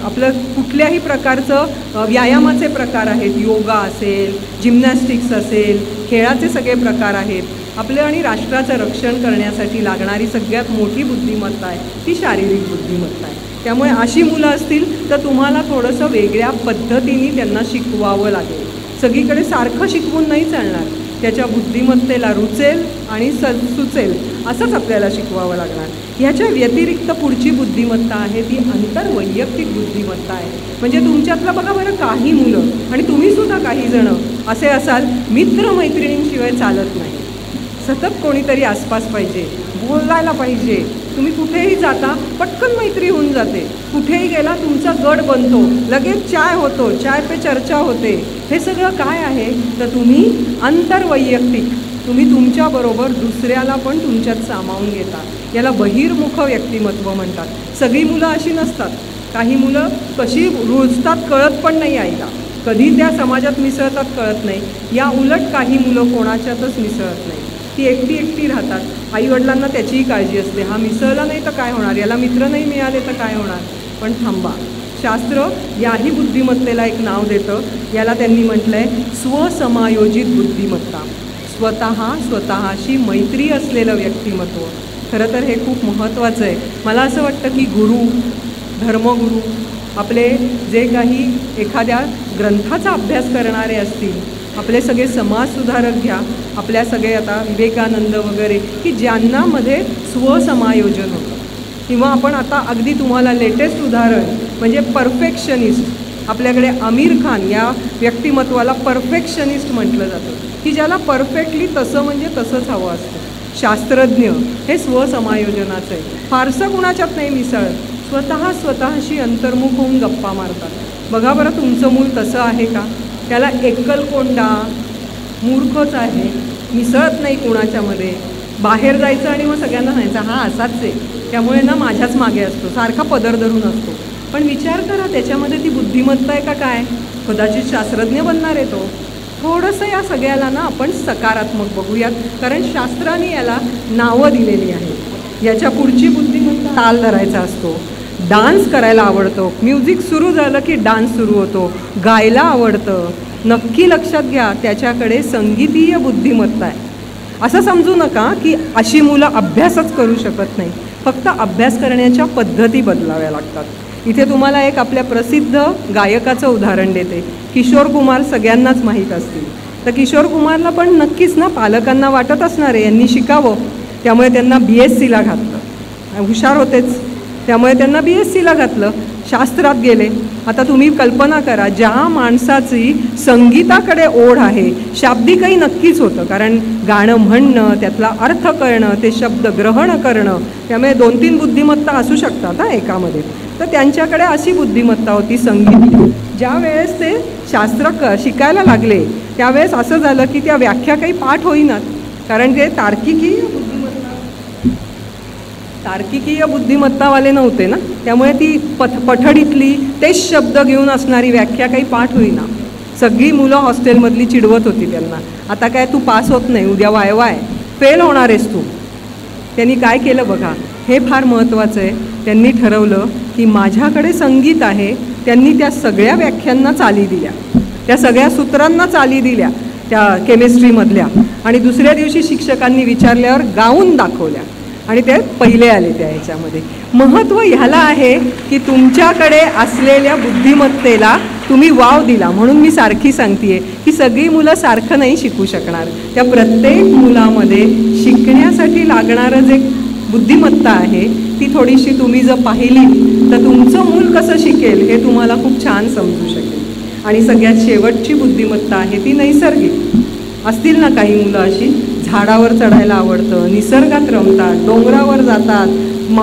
आपलं कुठल्याही प्रकारचं व्यायामाचे प्रकार आहेत, योगा असेल, जिम्नॅस्टिक्स असेल, खेळाचे सगळे प्रकार आहेत. आपलं आणि राष्ट्राचं रक्षण करण्यासाठी लागणारी सगळ्यात मोठी बुद्धिमत्ता आहे ती शारीरिक बुद्धिमत्ता आहे. त्यामुळे अशी मुलं असतील तर तुम्हाला थोडंसं वेगळ्या पद्धतीने त्यांना शिकवावं लागेल. सगळीकडे सारखं शिकवून नाही चालणार, त्याच्या बुद्धिमत्तेला रुचेल आणि सुचेल असंच आपल्याला शिकवावं लागणार. ह्याच्या व्यतिरिक्त पुढची बुद्धिमत्ता आहे ती आंतरवैयक्तिक बुद्धिमत्ता आहे. म्हणजे तुमच्यातलं बघा बरं काही मुलं आणि तुम्हीसुद्धा काही जणं असे असाल, मित्रमैत्रिणींशिवाय चालत नाही, सतत कोणीतरी आसपास पाहिजे, बोलायला पाहिजे, तुम्ही कुठेही जाता पटकन मैत्री होऊन जाते, कुठेही गेला तुमचा गट बनतो, लगेच चाय होतो, चाय पे चर्चा होते. हे सगळं काय आहे तर तुम्ही आंतरवैयक्तिक, तुम्ही तुमच्याबरोबर दुसऱ्याला पण तुमच्यात सामावून घेता. याला बहिर्मुख व्यक्तिमत्व म्हणतात. सगळी मुलं अशी नसतात. काही मुलं कशी रुजतात कळत पण नाही आईला, कधी त्या समाजात मिसळतात कळत नाही. या उलट काही मुलं कोणाच्यातच मिसळत नाही, ती एकटी एकटी राहतात. आईवडिलांना त्याचीही काळजी असते, हा मिसळला नाही तर काय होणार, याला मित्र नाही मिळाले तर काय होणार. पण थांबा, शास्त्र याही बुद्धिमत्तेला एक नाव देतं. याला त्यांनी म्हटलं आहे स्वसमायोजित बुद्धिमत्ता, स्वतःशी मैत्री असलेलं व्यक्तिमत्व. खरं तर हे खूप महत्त्वाचं आहे. मला असं वाटतं की गुरु, धर्मगुरू, आपले जे काही एखाद्या ग्रंथाचा अभ्यास करणारे असतील, आपले सगळे समाजसुधारक घ्या, आपल्या सगळे आता विवेकानंद वगैरे, की ज्यांना मध्ये स्वसमायोजन होतं. किंवा आपण आता अगदी तुम्हाला लेटेस्ट उदाहरण म्हणजे परफेक्शनिस्ट, आपल्याकडे आमिर खान या व्यक्तिमत्वाला परफेक्शनिस्ट म्हटलं जातं, की ज्याला परफेक्टली तसं म्हणजे तसंच हवं असतं. शास्त्रज्ञ हे स्वसमायोजनाचं आहे, फारसं कुणाच्यात नाही मिसळत, स्वतःशी अंतर्मुख होऊन गप्पा मारतात. बघा बरं तुमचं मूल तसं आहे का? त्याला एकलकोंडा, मूर्खच आहे, मिसळत नाही कुणाच्यामध्ये, बाहेर जायचं आणि मग सगळ्यांना म्हणायचं हा असाच आहे, त्यामुळे ना माझ्याच मागे असतो, सारखा पदर धरून असतो. पण विचार करा त्याच्यामध्ये ती बुद्धिमत्ता आहे का काय? कदाचित शास्त्रज्ञ बनणार आहे तो. थोडंसं या सगळ्याला ना आपण सकारात्मक बघूयात, कारण शास्त्राने याला नावं दिलेली आहेत. याच्या पुढची बुद्धिमत्ता ताल धरायचा असतो, डान्स करायला आवडतो, म्युझिक सुरू झालं की डान्स सुरू होतो, गायला आवडतं. नक्की लक्षात घ्या त्याच्याकडे संगीतीय बुद्धिमत्ता आहे. असं समजू नका की अशी मुलं अभ्यासच करू शकत नाही, फक्त अभ्यास करण्याच्या पद्धती बदलाव्या लागतात. इथे तुम्हाला एक आपल्या प्रसिद्ध गायकाचं उदाहरण देते. किशोर कुमार सगळ्यांनाच माहीत असतील. तर किशोर कुमारला पण नक्कीच ना पालकांना वाटत असणार आहे यांनी शिकावं, त्यामुळे त्यांना BScला घातलं. हुशार होतेच, त्यामुळे त्यांना BScला घातलं, शास्त्रात गेले. आता तुम्ही कल्पना करा, ज्या माणसाची संगीताकडे ओढ आहे, शाब्दिकही नक्कीच होतं, कारण गाणं म्हणणं, त्यातला अर्थ कळणं, ते शब्द ग्रहण करणं, त्यामुळे 2-3 बुद्धिमत्ता असू शकतात एकामध्ये. तर त्यांच्याकडे अशी बुद्धिमत्ता होती संगीत. ज्या वेळेस ते शास्त्र शिकायला लागले त्यावेळेस असं झालं की त्या व्याख्या काही पाठ होईनात, कारण ते तार्किकीय बुद्धिमत्तावाले नव्हते ना, त्यामुळे ती पठडीतली तेच शब्द घेऊन असणारी व्याख्या काही पाठ होईना. सगळी मुलं हॉस्टेलमधली चिडवत होती त्यांना, आता काय तू पास होत नाही, उद्या वाय फेल होणार आहेस तू. त्यांनी काय केलं बघा, हे फार महत्त्वाचं आहे. त्यांनी ठरवलं की माझ्याकडे संगीत आहे. त्यांनी त्या सगळ्या व्याख्यांना चाली दिल्या, त्या सगळ्या सूत्रांना चाली दिल्या त्या केमिस्ट्रीमधल्या, आणि दुसऱ्या दिवशी शिक्षकांनी विचारल्यावर गाऊन दाखवल्या आणि ते पहिले आले त्या ह्याच्यामध्ये. महत्त्व ह्याला आहे की तुमच्याकडे असलेल्या बुद्धिमत्तेला तुम्ही वाव दिला. म्हणून मी सारखी सांगते की सगळी मुलं सारखं नाही शिकू शकणार. त्या प्रत्येक मुलामध्ये शिकण्यासाठी लागणारं जे बुद्धिमत्ता आहे ती थोडीशी तुम्ही जर पाहिली तर तुमचं मूल कसं शिकेल हे तुम्हाला खूप छान समजू शकेल. आणि सगळ्यात शेवटची बुद्धिमत्ता आहे ती नैसर्गिक. असतील ना काही मुलं अशी, झाडावर चढायला आवडतं, निसर्गात रमतात, डोंगरावर जातात,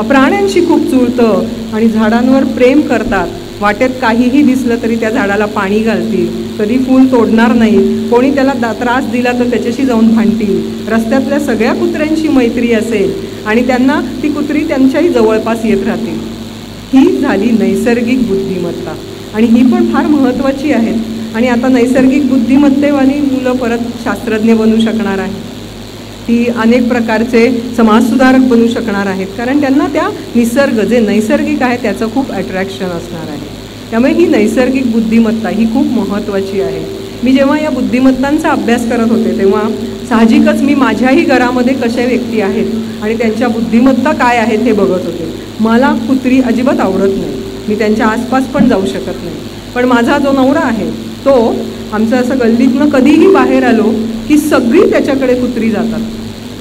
प्राण्यांशी खूप जुळतं आणि झाडांवर प्रेम करतात. वाटेत काहीही दिसलं तरी त्या झाडाला पाणी घालतील, कधी फूल तोडणार नाही, कोणी त्याला त्रास दिला तर त्याच्याशी जाऊन भांडतील, रस्त्यातल्या सगळ्या कुत्र्यांशी मैत्री असेल आणि त्यांना ती कुत्री त्यांच्याही जवळपास येत राहतील. ही झाली नैसर्गिक बुद्धिमत्ता आणि ही पण फार महत्त्वाची आहे. आणि आता नैसर्गिक बुद्धिमत्तेवाली मुलं परत शास्त्रज्ञ बनू शकणार आहेत, ती अनेक प्रकारचे समाजसुधारक बनू शकणार आहेत, कारण त्यांना त्या निसर्ग जे नैसर्गिक आहे त्याचं खूप अट्रॅक्शन असणार आहे. त्यामुळे ही नैसर्गिक बुद्धिमत्ता ही खूप महत्त्वाची आहे. मी जेव्हा या बुद्धिमत्तांचा अभ्यास करत होते तेव्हा साहजिकच मी माझ्याही घरामध्ये कशा व्यक्ती आहेत आणि त्यांच्या बुद्धिमत्ता काय आहेत हे बघत होते. मला कुत्री अजिबात आवडत नाही, मी त्यांच्या आसपास पण जाऊ शकत नाही. पण माझा जो नवरा आहे तो आमचं असं गल्लीतनं कधीही बाहेर आलो की सगळी त्याच्याकडे कुत्री जातात.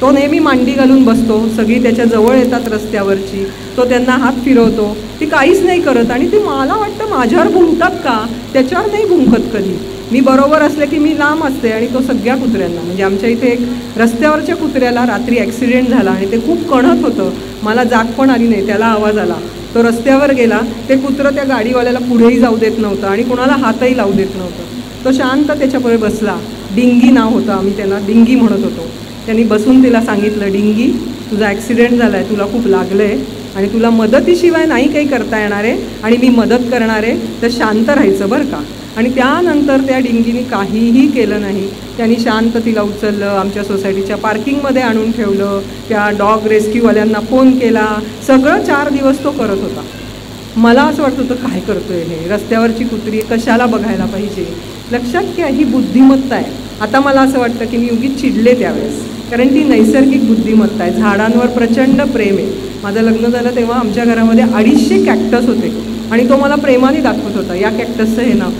तो नेहमी मांडी घालून बसतो, सगळी त्याच्या जवळ येतात रस्त्यावरची, तो त्यांना हात फिरवतो, ती काहीच नाही करत आणि ती मला वाटतं माझ्यावर भुंकतात का, त्याच्यावर नाही भुंकत कधी. मी बरोबर असले की मी लांब असते आणि तो सगळ्या कुत्र्यांना, म्हणजे आमच्या इथे एक रस्त्यावरच्या कुत्र्याला रात्री ॲक्सिडेंट झाला आणि ते खूप कणत होतं, मला जाग पण आली नाही, त्याला आवाज आला. तो रस्त्यावर गेला. ते कुत्रं त्या गाडीवाल्याला पुढेही जाऊ देत नव्हतं आणि कुणाला हातही लावू देत नव्हतं. तो शांत त्याच्यापुढे बसला. डिंगी नाव होतं, आम्ही त्यांना डिंगी म्हणत होतो. त्यांनी बसून तिला सांगितलं, डिंगी तुझा ॲक्सिडेंट झाला आहे, तुला खूप लागलं आहे आणि तुला मदतीशिवाय नाही काही करता येणार आहे आणि मी मदत करणार आहे, तर शांत राहायचं बरं का. आणि त्यानंतर त्या डिंगीने काहीही केलं नाही. त्यांनी शांत तिला उचललं, आमच्या सोसायटीच्या पार्किंगमध्ये आणून ठेवलं. त्या डॉग रेस्क्यूवाल्यांना फोन केला. सगळं 4 दिवस तो करत होता. मला असं वाटत होतं काय करतोय हे, रस्त्यावरची कुत्री कशाला बघायला पाहिजे. लक्षात घ्या, ही बुद्धिमत्ता आहे. आता मला असं वाटतं की मी उगीच चिडले त्यावेळेस, कारण ती नैसर्गिक बुद्धिमत्ता आहे. झाडांवर प्रचंड प्रेम आहे. माझं लग्न झालं तेव्हा आमच्या घरामध्ये 250 कॅक्टस होते आणि तो मला प्रेमाने दाखवत होता, या कॅक्टसचं हे नाव.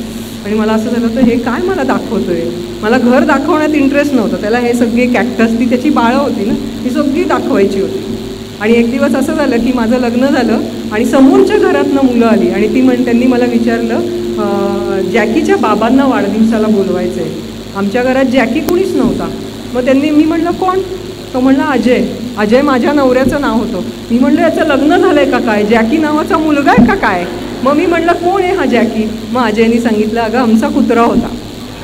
आणि मला असं झालं होतं, हे काय मला दाखवतोय. मला घर दाखवण्यात इंटरेस्ट नव्हतं, त्याला हे सगळे कॅक्टस, ती त्याची बाळं होती ना, ती सगळी दाखवायची होती. आणि एक दिवस असं झालं की माझं लग्न झालं आणि समोरच्या घरातनं मुलं आली आणि त्यांनी मला विचारलं, जॅकीच्या बाबांना वाढदिवसाला बोलवायचं आहे. आमच्या घरात जॅकी कुणीच नव्हता. मग मी म्हणलं कोण. तो म्हणला अजय. अजय माझ्या नवऱ्याचं नाव होतं. मी म्हणलं याचं लग्न झालं आहे का काय, जॅकी नावाचा मुलगा आहे का काय. मग मी म्हणलं कोण आहे हा जॅकी. मग अजयनी सांगितलं, अगं आमचा कुत्रा होता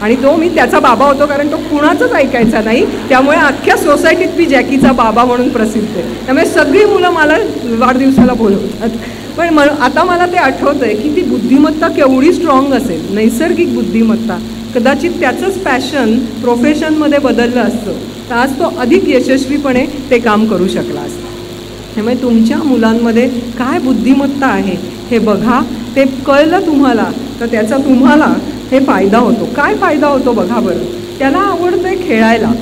आणि मी त्याचा बाबा होतो, कारण तो कुणाचंच ऐकायचा नाही. त्यामुळे अख्ख्या सोसायटीत मी जॅकीचा बाबा म्हणून प्रसिद्ध आहे. त्यामुळे सगळी मुलं मला वाढदिवसाला बोलवतात. पण आता मला ते आठवतं आहे की ती बुद्धिमत्ता केवढी स्ट्रॉंग असेल, नैसर्गिक बुद्धिमत्ता. कदाचित त्याचंच पॅशन प्रोफेशनमध्ये बदललं असतं तर आज तो अधिक यशस्वीपणे ते काम करू शकला असतं. त्यामुळे तुमच्या मुलांमध्ये काय बुद्धिमत्ता आहे हे बघा. ते कळलं तुम्हाला तर त्याचा तुम्हाला हे फायदा होतो. काय फायदा होतो बघा बरं. त्याला आवडतं आहे खेळायला,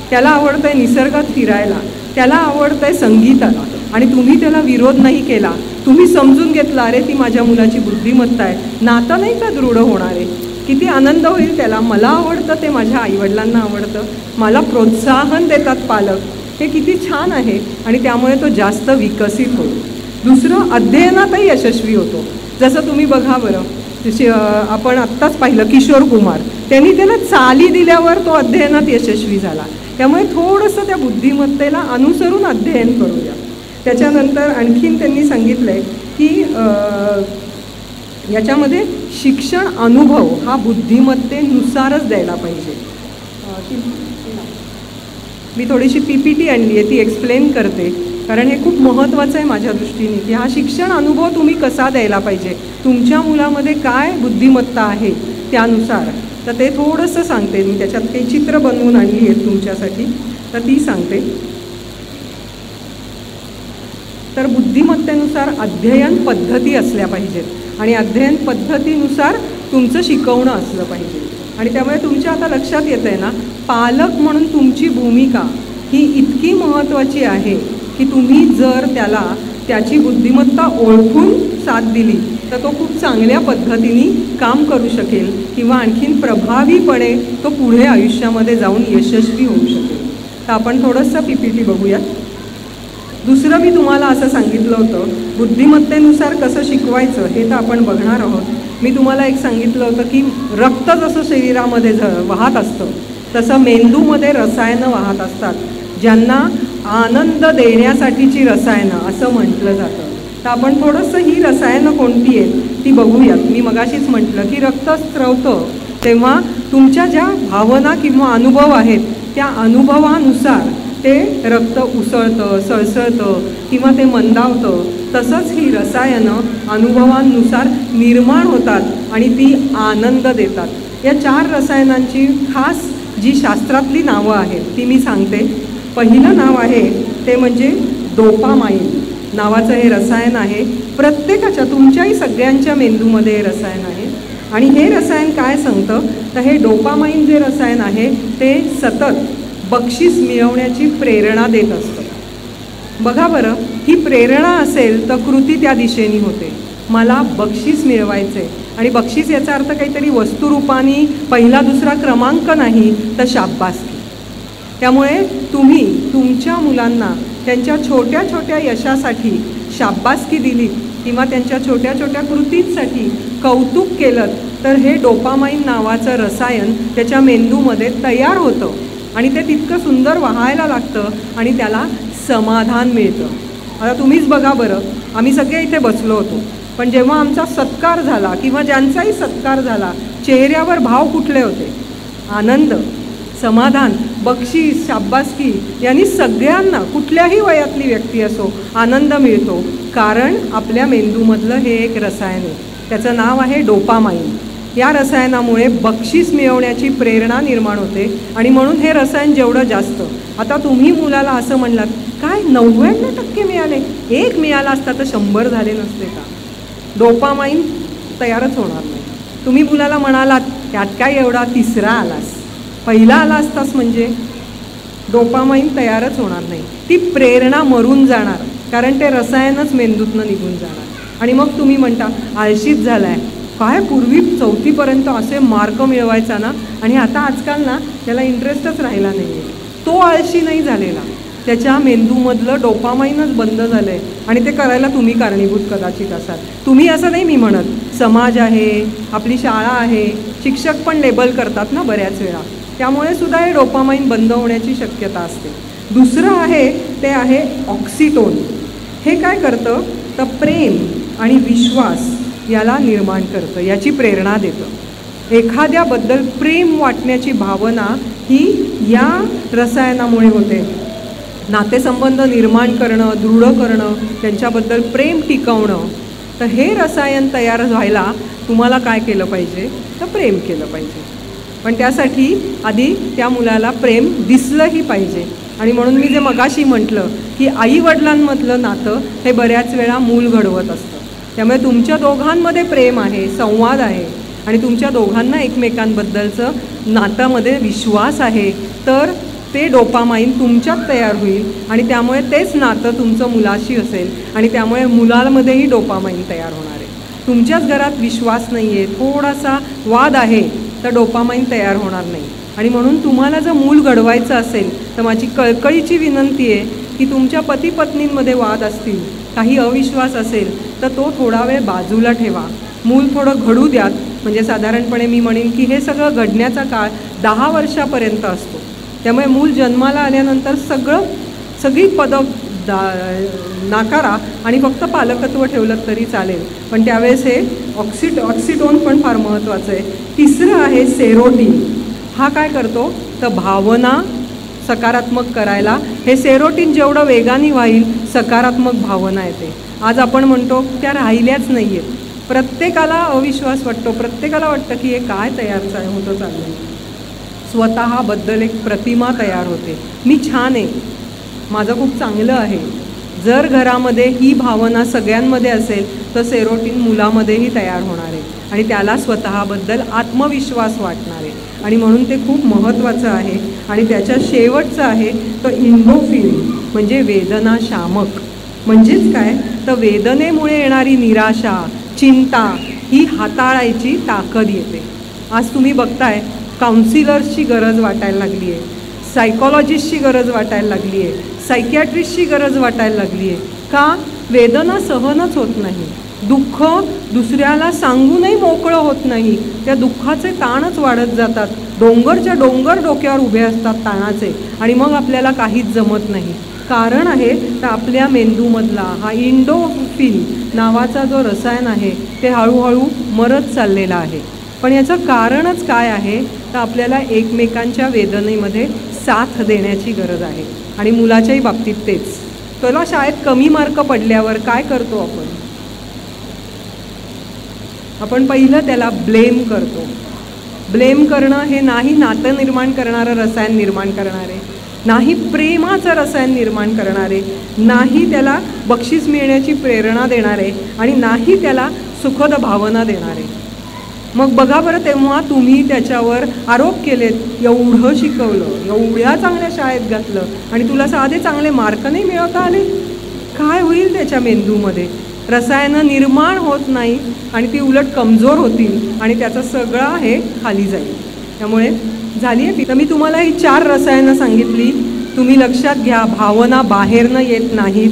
त्याला आवडतं आहे निसर्गात फिरायला, त्याला आवडतं आहे संगीताला आणि तुम्ही त्याला विरोध नाही केला. तुम्ही समजून घेतला, अरे ती माझ्या मुलाची बुद्धिमत्ता आहे, नातं नाही का दृढ होणार आहे. किती आनंद होईल त्याला. मला आवडतं ते माझ्या आईवडिलांना आवडतं, मला प्रोत्साहन देतात पालक, हे किती छान आहे. आणि त्यामुळे तो जास्त विकसित होतो. दुसरं, अध्ययनातही यशस्वी होतो. जसं तुम्ही बघा बरं, आपण आत्ताच पाहिलं किशोर कुमार, त्यांनी त्याला चाली दिल्यावर तो अध्ययनात यशस्वी झाला. त्यामुळे थोडंसं त्या बुद्धिमत्तेला अनुसरून अध्ययन करूया. त्याच्यानंतर आणखीन त्यांनी सांगितलं आहे की याच्यामध्ये शिक्षण अनुभव हा बुद्धिमत्तेनुसारच द्यायला पाहिजे. मी थोडीशी PPT आणली आहे, ती एक्सप्लेन करते, कारण हे खूप महत्त्वाचं आहे माझ्या दृष्टीने की हा शिक्षण अनुभव तुम्ही कसा द्यायला पाहिजे, तुमच्या मुलामध्ये काय बुद्धिमत्ता आहे त्यानुसार. तर ते थोडंसं सांगते मी. त्याच्यात काही चित्र बनवून आणली आहेत तुमच्यासाठी, तर ती सांगते. तर बुद्धिमत्तेनुसार अध्ययन पद्धती असल्या पाहिजेत आणि अध्ययन पद्धतीनुसार तुमचं शिकवणं असलं पाहिजे. आणि त्यामुळे तुमच्या आता लक्षात येतं आहे ना, पालक म्हणून तुमची भूमिका ही इतकी महत्त्वाची आहे की तुम्ही जर त्याला त्याची बुद्धिमत्ता ओळखून साथ दिली तर तो खूप चांगल्या पद्धतीने काम करू शकेल किंवा आणखीन प्रभावीपणे तो पुढे आयुष्यामध्ये जाऊन यशस्वी होऊ शकेल. तर आपण थोडंसं PPT बघूयात. दुसरं मी तुम्हाला असं सांगितलं होतं, बुद्धिमत्तेनुसार कसं शिकवायचं हे तर आपण बघणार आहोत. मी तुम्हाला एक सांगितलं होतं की रक्त जसं शरीरामध्ये वाहत असतं तसं मेंदूमध्ये रसायनं वाहत असतात, ज्यांना आनंद देण्यासाठीची रसायनं असं म्हटलं जातं. तर आपण थोडंसं ही रसायनं कोणती आहेत ती बघूयात. मी मगाशीच म्हटलं की रक्त स्त्रवतं तेव्हा तुमच्या ज्या भावना किंवा अनुभव आहेत त्या अनुभवानुसार ते रक्त उसळतं, सळसळतं किंवा ते मंदावतं. तसंच ही रसायनं अनुभवांनुसार निर्माण होतात आणि ती आनंद देतात. या 4 रसायनांची खास जी शास्त्रातली नावं आहेत ती मी सांगते. पहिलं नाव आहे ते म्हणजे डोपामाइन नावाचं हे रसायन आहे. प्रत्येकाच्या, तुमच्याही सगळ्यांच्या मेंदूमध्ये हे रसायन आहे. आणि हे रसायन काय सांगतं तर हे डोपामाइन जे रसायन आहे ते सतत बक्षीस मिळवण्याची प्रेरणा देत असतं. बघा बरं, ही प्रेरणा असेल तर कृती त्या दिशेने होते. मला बक्षीस मिळवायचे आणि बक्षीस याचा अर्थ काहीतरी वस्तुरूपाने पहिला दुसरा क्रमांक नाही तर शाब्बासकी. त्यामुळे तुम्ही तुमच्या मुलांना त्यांच्या छोट्या छोट्या यशासाठी शाब्बासकी दिली किंवा त्यांच्या छोट्या छोट्या कृतींसाठी कौतुक केलं तर हे डोपामाइन नावाचं रसायन त्याच्या मेंदूमध्ये तयार होतं आणि ते तितकं सुंदर वाहायला लागतं आणि त्याला समाधान मिळतं. आता तुम्हीच बघा बरं, आम्ही सगळे इथे बसलो होतो, पण जेव्हा आमचा सत्कार झाला किंवा ज्यांचाही सत्कार झाला, चेहऱ्यावर भाव कुठले होते? आनंद, समाधान, बक्षीस, शाब्बासकी यांनी सगळ्यांना, कुठल्याही वयातली व्यक्ती असो, आनंद मिळतो. कारण आपल्या मेंदूमधलं हे एक रसायन आहे, त्याचं नाव आहे डोपामाइन. या रसायनामुळे बक्षीस मिळवण्याची प्रेरणा निर्माण होते आणि म्हणून हे रसायन जेवढं जास्त. आता तुम्ही मुलाला असं म्हणलात, काय 99% मिळाले, 1 मिळाला असता तर 100 झाले नसते का? डोपामाइन तयारच होणार नाही. तुम्ही मुलाला म्हणालात, त्यात काय एवढा, 3रा आलास, 1ला आला असतास, म्हणजे डोपामाइन तयारच होणार नाही. ती प्रेरणा मरून जाणार, कारण ते रसायनच मेंदूतनं निघून जाणार. आणि मग तुम्ही म्हणता, आळशीच झालाय, काय पूर्वी 4थीपर्यंत असे मार्क मिळवायचा ना, आणि आता आजकाल ना त्याला इंटरेस्टच राहिला नाही आहे. तो आळशी नाही झालेला, त्याच्या मेंदूमधलं डोपामाइनच बंद झालं आहे आणि ते करायला तुम्ही कारणीभूत कदाचित असाल. तुम्ही असं नाही मी म्हणत, समाज आहे, आपली शाळा आहे, शिक्षक पण लेबल करतात ना बऱ्याच वेळा, त्यामुळे सुद्धा हे डोपामाइन बंद होण्याची शक्यता असते. दुसरं आहे ते आहे ऑक्सिटोन. हे काय करतं तर प्रेम आणि विश्वास याला निर्माण करतं, याची प्रेरणा देतं. एखाद्याबद्दल प्रेम वाटण्याची भावना ही या रसायनामुळे होते. नातेसंबंध निर्माण करणं, दृढ करणं, त्यांच्याबद्दल प्रेम टिकवणं. तर हे रसायन तयार व्हायला तुम्हाला काय केलं पाहिजे तर प्रेम केलं पाहिजे. पण त्यासाठी आधी त्या मुलाला प्रेम दिसलंही पाहिजे. आणि म्हणून मी जे मगाशी म्हटलं की आईवडिलांमधलं नातं हे बऱ्याच वेळा मूल घडवत असतं. त्यामुळे तुमच्या दोघांमध्ये प्रेम आहे, संवाद आहे आणि तुमच्या दोघांना एकमेकांबद्दलचं नात्यामध्ये विश्वास आहे, तर ते डोपामाइन तुमच्यात तयार होईल आणि त्यामुळे तेच नातं तुमचं मुलाशी असेल आणि त्यामुळे मुलांमध्येही डोपामाइन तयार होणार आहे. तुमच्याच घरात विश्वास नाही आहे, थोडासा वाद आहे, तर डोपामाइन तयार होणार नाही. आणि म्हणून तुम्हाला जर मूल घडवायचं असेल तर माझी कळकळीची विनंती आहे की तुमच्या पती पत्नींमध्ये वाद असतील, काही अविश्वास असेल, तर तो थोडा वेळ बाजूला ठेवा, मूल थोडं घडू द्यात. म्हणजे साधारणपणे मी म्हणेन की हे सगळं घडण्याचा काळ 10 वर्षापर्यंत असतो. त्यामुळे मूल जन्माला आल्यानंतर सगळी पदं नाकारा आणि फक्त पालकत्व ठेवलं तरी चालेल. पण त्यावेळेस हे ऑक्सिटोन पण फार महत्त्वाचं आहे. तिसरं आहे सेरोटीन. हा काय करतो तर भावना सकारात्मक करायला, हे सेरोटीन जेवढं वेगाने वाहील सकारात्मक भावना येते. आज आपण म्हणतो त्या राहिल्याच नाही आहेत. प्रत्येकाला अविश्वास वाटतो, प्रत्येकाला वाटतं की हे काय तयार होतं चाललं आहे. स्वतःबद्दल एक प्रतिमा तयार होते, मी छान आहे, माझं खूप चांगलं आहे. जर घरामध्ये ही भावना सगळ्यांमध्ये असेल तर सेरोटीन मुलामध्येही तयार होणार आहे आणि त्याला स्वतःबद्दल आत्मविश्वास वाटणार आहे. आणि म्हणून ते खूप महत्त्वाचं आहे. आणि त्याच्या शेवटचं आहे तो इंडोफिन, म्हणजे वेदनाशामक. म्हणजेच काय तर वेदनेमुळे येणारी निराशा, चिंता ही हाताळायची ताकद येते. आज तुम्ही बघताय काउन्सिलर्सची गरज वाटायला लागली आहे, सायकॉलॉजिस्टची गरज वाटायला लागली आहे, सायकियाट्रिस्टची गरज वाटायला लागली आहे. का? वेदना सहनच होत नाही, दुःख दुसऱ्याला सांगूनही मोकळं होत नाही, त्या दुःखाचे ताणच वाढत जातात, डोंगरच्या डोंगर डोक्यावर उभे असतात ताणाचे, आणि मग आपल्याला काहीच जमत नाही. कारण आहे तर आपल्या मेंदूमधला हा इंडोफिन नावाचा जो रसायन आहे ते हळूहळू मरत चाललेला आहे. पण याचं कारणच काय आहे तर आपल्याला एकमेकांच्या वेदनेमध्ये साथ देण्याची गरज आहे. आणि मुलाच्याही बाबतीत तेच. त्याला शाळेत कमी मार्क पडल्यावर काय करतो आपण पहिलं त्याला ब्लेम करतो. ब्लेम करणं हे नाही नातं निर्माण करणारं रसायन निर्माण करणारे, नाही प्रेमाचं रसायन निर्माण करणारे, नाही त्याला बक्षीस मिळण्याची प्रेरणा देणारे आणि नाही त्याला सुखद भावना देणारे. मग बघा बरं, तेव्हा तुम्ही त्याच्यावर आरोप केलेत, एवढं शिकवलं, एवढ्या चांगल्या शाळेत घातलं आणि तुला साधे चांगले मार्क नाही मिळवता आले, काय होईल त्याच्या मेंदूमध्ये? रसायनं निर्माण होत नाही आणि ती उलट कमजोर होतील आणि त्याचं सगळं हे खाली जाईल. त्यामुळे झाली आहे. तर मी तुम्हाला ही 4 रसायनं सांगितली, तुम्ही लक्षात घ्या. भावना बाहेरनं येत नाहीत,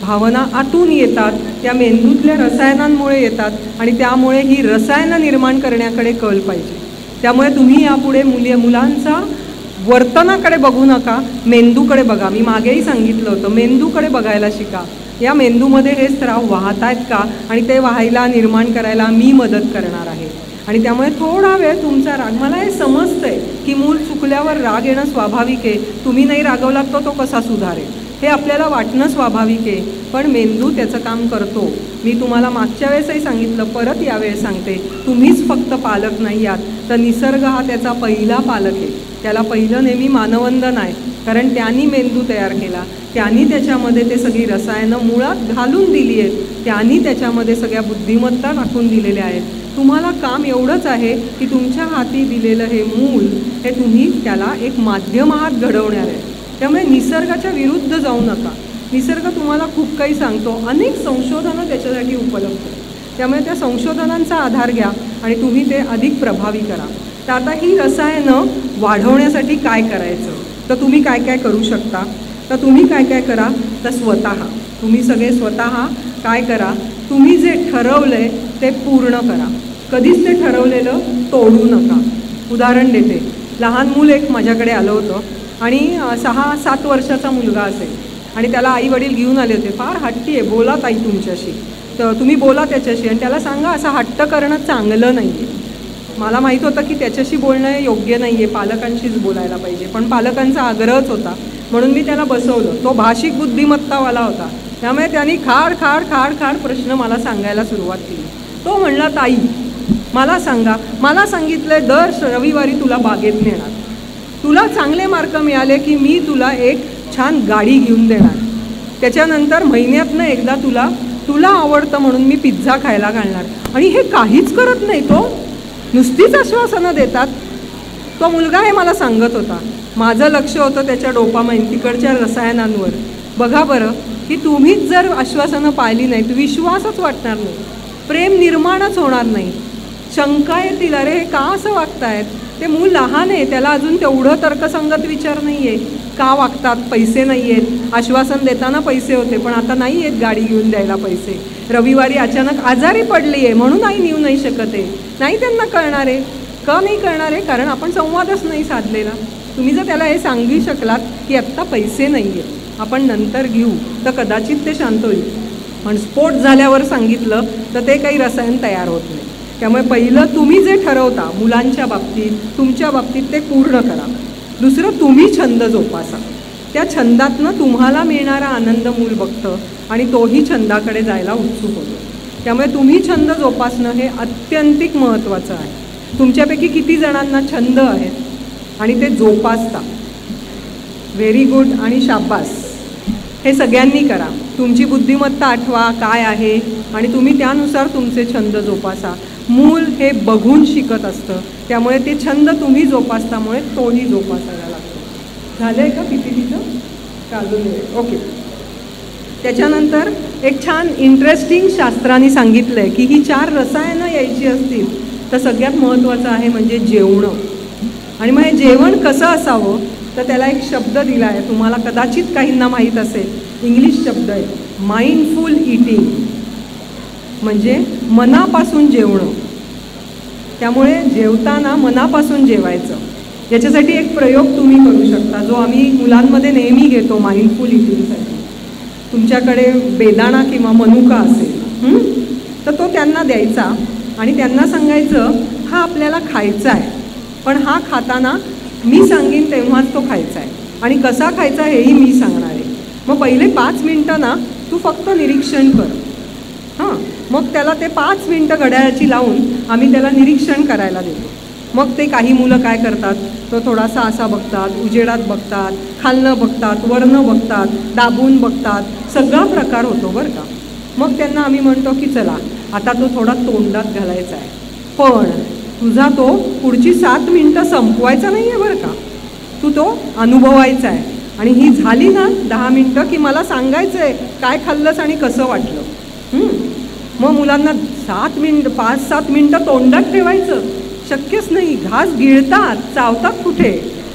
भावना आतून येतात, त्या मेंदूतल्या रसायनांमुळे येतात आणि त्यामुळे ही रसायनं निर्माण करण्याकडे कल पाहिजे. त्यामुळे तुम्ही यापुढे मुलांचा वर्तनाकडे बघू नका, मेंदूकडे बघा. मी मागेही सांगितलं होतं, मेंदूकडे बघायला शिका. या मेंदूमध्ये हे स्राव वाहत आहेत का, आणि ते व्हायला निर्माण करायला मी मदत करणार आहे. आणि त्यामुळे थोडा वेळ तुमचा राग, मला हे समजतंय की मूल चुकल्यावर राग येणं स्वाभाविक आहे, तुम्ही नाही रागवलात तो कसा सुधारेल हे आपल्याला वाटणं स्वाभाविक आहे, पण मेंदू त्याचं काम करतो. मी तुम्हाला मागच्या वेळेसही सांगितलं, परत यावेळेस सांगते, तुम्हीच फक्त पालक नाही आहात, तर निसर्ग हा त्याचा पहिला पालक आहे. त्याला पहिलं नेहमी मानवंदन आहे, कारण त्यांनी मेंदू तयार केला, त्यांनी त्याच्यामध्ये ते सगळी रसायनं मुळात घालून दिली आहेत, त्यांनी त्याच्यामध्ये सगळ्या बुद्धिमत्ता टाकून दिलेल्या आहेत. तुम्हाला काम एवढंच आहे की तुमच्या हाती दिलेलं हे मूल हे तुम्ही त्याला एक माध्यम आहात घडवणार आहे. त्यामुळे निसर्गाच्या विरुद्ध जाऊ नका. निसर्ग तुम्हाला खूप काही सांगतो, अनेक संशोधनं त्याच्यासाठी उपलब्ध आहेत. त्यामुळे त्या संशोधनांचा आधार घ्या आणि तुम्ही ते अधिक प्रभावी करा. तर आता ही रसायनं वाढवण्यासाठी काय करायचं, तर तुम्ही काय काय करू शकता. तर तुम्ही काय काय करा, तर तुम्ही सगळे स्वतः काय करा, तुम्ही जे ठरवलं आहे ते पूर्ण करा. कधीच ते ठरवलेलं तोडू नका. उदाहरण देते, लहान मूल एक माझ्याकडे आलं होतं आणि 6-7 वर्षाचा मुलगा असेल आणि त्याला आई वडील घेऊन आले होते. फार हट्टी आहे, बोला ताई तुमच्याशी, तर तुम्ही बोला त्याच्याशी आणि त्याला सांगा असं हट्ट करणं चांगलं नाही आहे. मला माहीत होतं की त्याच्याशी बोलणं योग्य नाही आहे, पालकांशीच बोलायला पाहिजे, पण पालकांचा आग्रहच होता म्हणून मी त्याला बसवलं. तो भाषिक बुद्धिमत्तावाला होता, त्यामुळे त्यांनी खाड खाड खाड खाड प्रश्न मला सांगायला सुरुवात केली. तो म्हणला, ताई मला सांगा, मला सांगितलं दर रविवारी तुला बागेत नेणार, तुला चांगले मार्क मिळाले की मी तुला एक छान गाडी घेऊन देणार, त्याच्यानंतर महिन्यातनं एकदा तुला आवडतं म्हणून मी पिझ्झा खायला घालणार. आणि हे काहीच करत नाही, तो नुसतीच आश्वासनं देतात. तो मुलगा हे मला सांगत होता. माझं लक्ष होतं त्याच्या डोपामाइन तिकडच्या रसायनांवर. बघा बरं की तुम्हीच जर आश्वासनं पाळली नाहीत, विश्वासच वाटणार नाही, प्रेम निर्माणच होणार नाही, शंका येतील, अरे हे का असं वागतायत. ते मूल लहान आहे, त्याला अजून तेवढं तर्कसंगत विचार नाही आहे. का वागतात, पैसे नाही आहेत, आश्वासन देताना पैसे होते पण आता नाही आहेत गाडी घेऊन द्यायला पैसे, रविवारी अचानक आजारी पडली आहे म्हणून आई नेऊ नाही शकत आहे. नाही त्यांना कळणार आहे. का नाही कळणार आहे, कारण आपण संवादच नाही साधलेला. तुम्ही जर त्याला हे सांगू शकलात की आत्ता पैसे नाही आहेत, आपण नंतर घेऊ, तर कदाचित ते शांत होईल. पण स्फोट झाल्यावर सांगितलं तर ते काही रसायन तयार होत नाही. त्यामुळे पहिलं तुम्ही जे ठरवता मुलांच्या बाबतीत, तुमच्या बाबतीत ते पूर्ण करा. दुसरं, तुम्ही छंद जोपासा. त्या छंदातनं तुम्हाला मिळणारा आनंद मूल बघतं आणि तोही छंदाकडे जायला उत्सुक होतो. त्यामुळे तुम्ही छंद जोपासणं हे अत्यंतिक महत्त्वाचं आहे. तुमच्यापैकी किती जणांना छंद आहेत आणि ते जोपासता, व्हेरी गुड आणि शाबास. हे सगळ्यांनी करा. तुमची बुद्धिमत्ता आठवा काय आहे आणि तुम्ही त्यानुसार तुमचे छंद जोपासा. मूल हे बघून शिकत असतं, त्यामुळे ते छंद तुम्ही जोपासतामुळे तोही जोपासायला लागतो. झालं आहे का किती तिथं चालू आहे? ओके. त्याच्यानंतर एक छान इंटरेस्टिंग शास्त्राने सांगितलं आहे की ही 4 रसायनं यायची असतील तर सगळ्यात महत्त्वाचं आहे म्हणजे जेवणं. आणि मग हे जेवण कसं असावं, तर त्याला एक शब्द दिला आहे, तुम्हाला कदाचित काहींना माहीत असेल, इंग्लिश शब्द आहे माइंडफुल ईटिंग, म्हणजे मनापासून जेवणं. त्यामुळे जेवताना मनापासून जेवायचं. याच्यासाठी एक प्रयोग तुम्ही करू शकता, जो आम्ही मुलांमध्ये नेहमी घेतो माइंडफुल ईटिंगसाठी. तुमच्याकडे बेदाणा किंवा मनुका असेल तर तो त्यांना द्यायचा आणि त्यांना सांगायचं हा आपल्याला खायचा आहे, पण हा खाताना मी सांगेन तेव्हाच तो खायचा आहे आणि कसा खायचा हेही मी सांगणार आहे. मग पहिले 5 मिनटं ना तू फक्त निरीक्षण कर. हां, मग त्याला ते 5 मिनटं घड्याळाची लावून आम्ही त्याला निरीक्षण करायला देतो. मग ते काही मुलं काय करतात, तो थोडासा असा बघतात, उजेडात बघतात, खालनं बघतात, वरनं बघतात, दाबून बघतात, सगळा प्रकार होतो बरं का. मग त्यांना आम्ही म्हणतो की चला आता तो थोडा तोंडात घालायचा आहे, पण तुझा तो पुढची 7 मिनटं संपवायचा नाही आहे बरं का, तू तो अनुभवायचा आहे. आणि ही झाली ना 10 मिनटं की मला सांगायचं आहे काय खाल्लंस आणि कसं वाटलं. मग मुलांना 5-7 मिनटं तोंडात ठेवायचं शक्यच नाही, घास गिळतात, चावतात कुठे,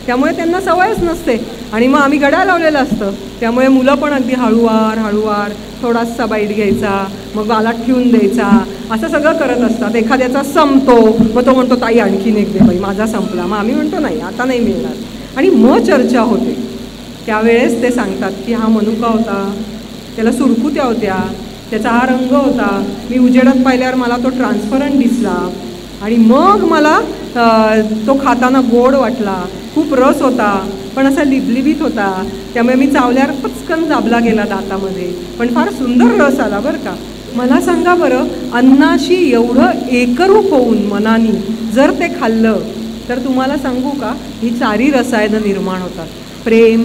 त्यामुळे त्यांना सवयच नसते. आणि मग आम्ही घड्याळ लावलेलं असतं, त्यामुळे मुलं पण अगदी हळूवार थोडासा बाईट घ्यायचा, मग गालात ठेवून द्यायचा, असं सगळं करत असतात. एखाद्याचा संपतो, मग तो म्हणतो ताई आणखीन एक दे बाई, माझा संपला. मग आम्ही म्हणतो नाही आता नाही मिळणार, आणि मग चर्चा होते. त्यावेळेस ते सांगतात की हा मनुका होता, त्याला सुरकुत्या होत्या, त्याचा हा रंग होता. मी उजेडात पाहिल्यावर मला तो ट्रान्सपरंट दिसला आणि मग मला तो खाताना गोड वाटला. खूप रस होता, पण असा लिबलिबीत होता. त्यामुळे मी चावल्यावर पचकन दाबला गेला दातामध्ये, पण फार सुंदर रस आला बरं का. मला सांगा बरं, अन्नाशी एवढं एकरूप होऊन मनाने जर ते खाल्लं तर तुम्हाला सांगू का, ही चारी रसायनं निर्माण होतात. प्रेम,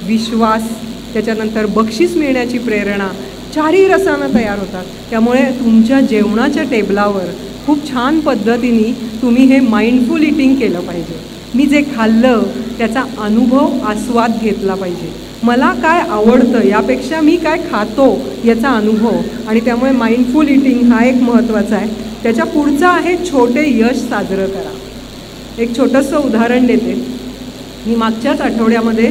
विश्वास, त्याच्यानंतर बक्षीस मिळण्याची प्रेरणा, चारही रसायनं तयार होतात. त्यामुळे तुमच्या जेवणाच्या टेबलावर खूप छान पद्धतीने तुम्ही हे माइंडफुल इटिंग केलं पाहिजे. मी जे खाल्लं त्याचा अनुभव, आस्वाद घेतला पाहिजे. मला काय आवडतं यापेक्षा मी काय खातो याचा अनुभव. आणि त्यामुळे माइंडफुल इटिंग हा एक महत्त्वाचा आहे. त्याच्या पुढचा आहे छोटे यश साजरं करा. एक छोटंसं उदाहरण देते. मी मागच्याच आठवड्यामध्ये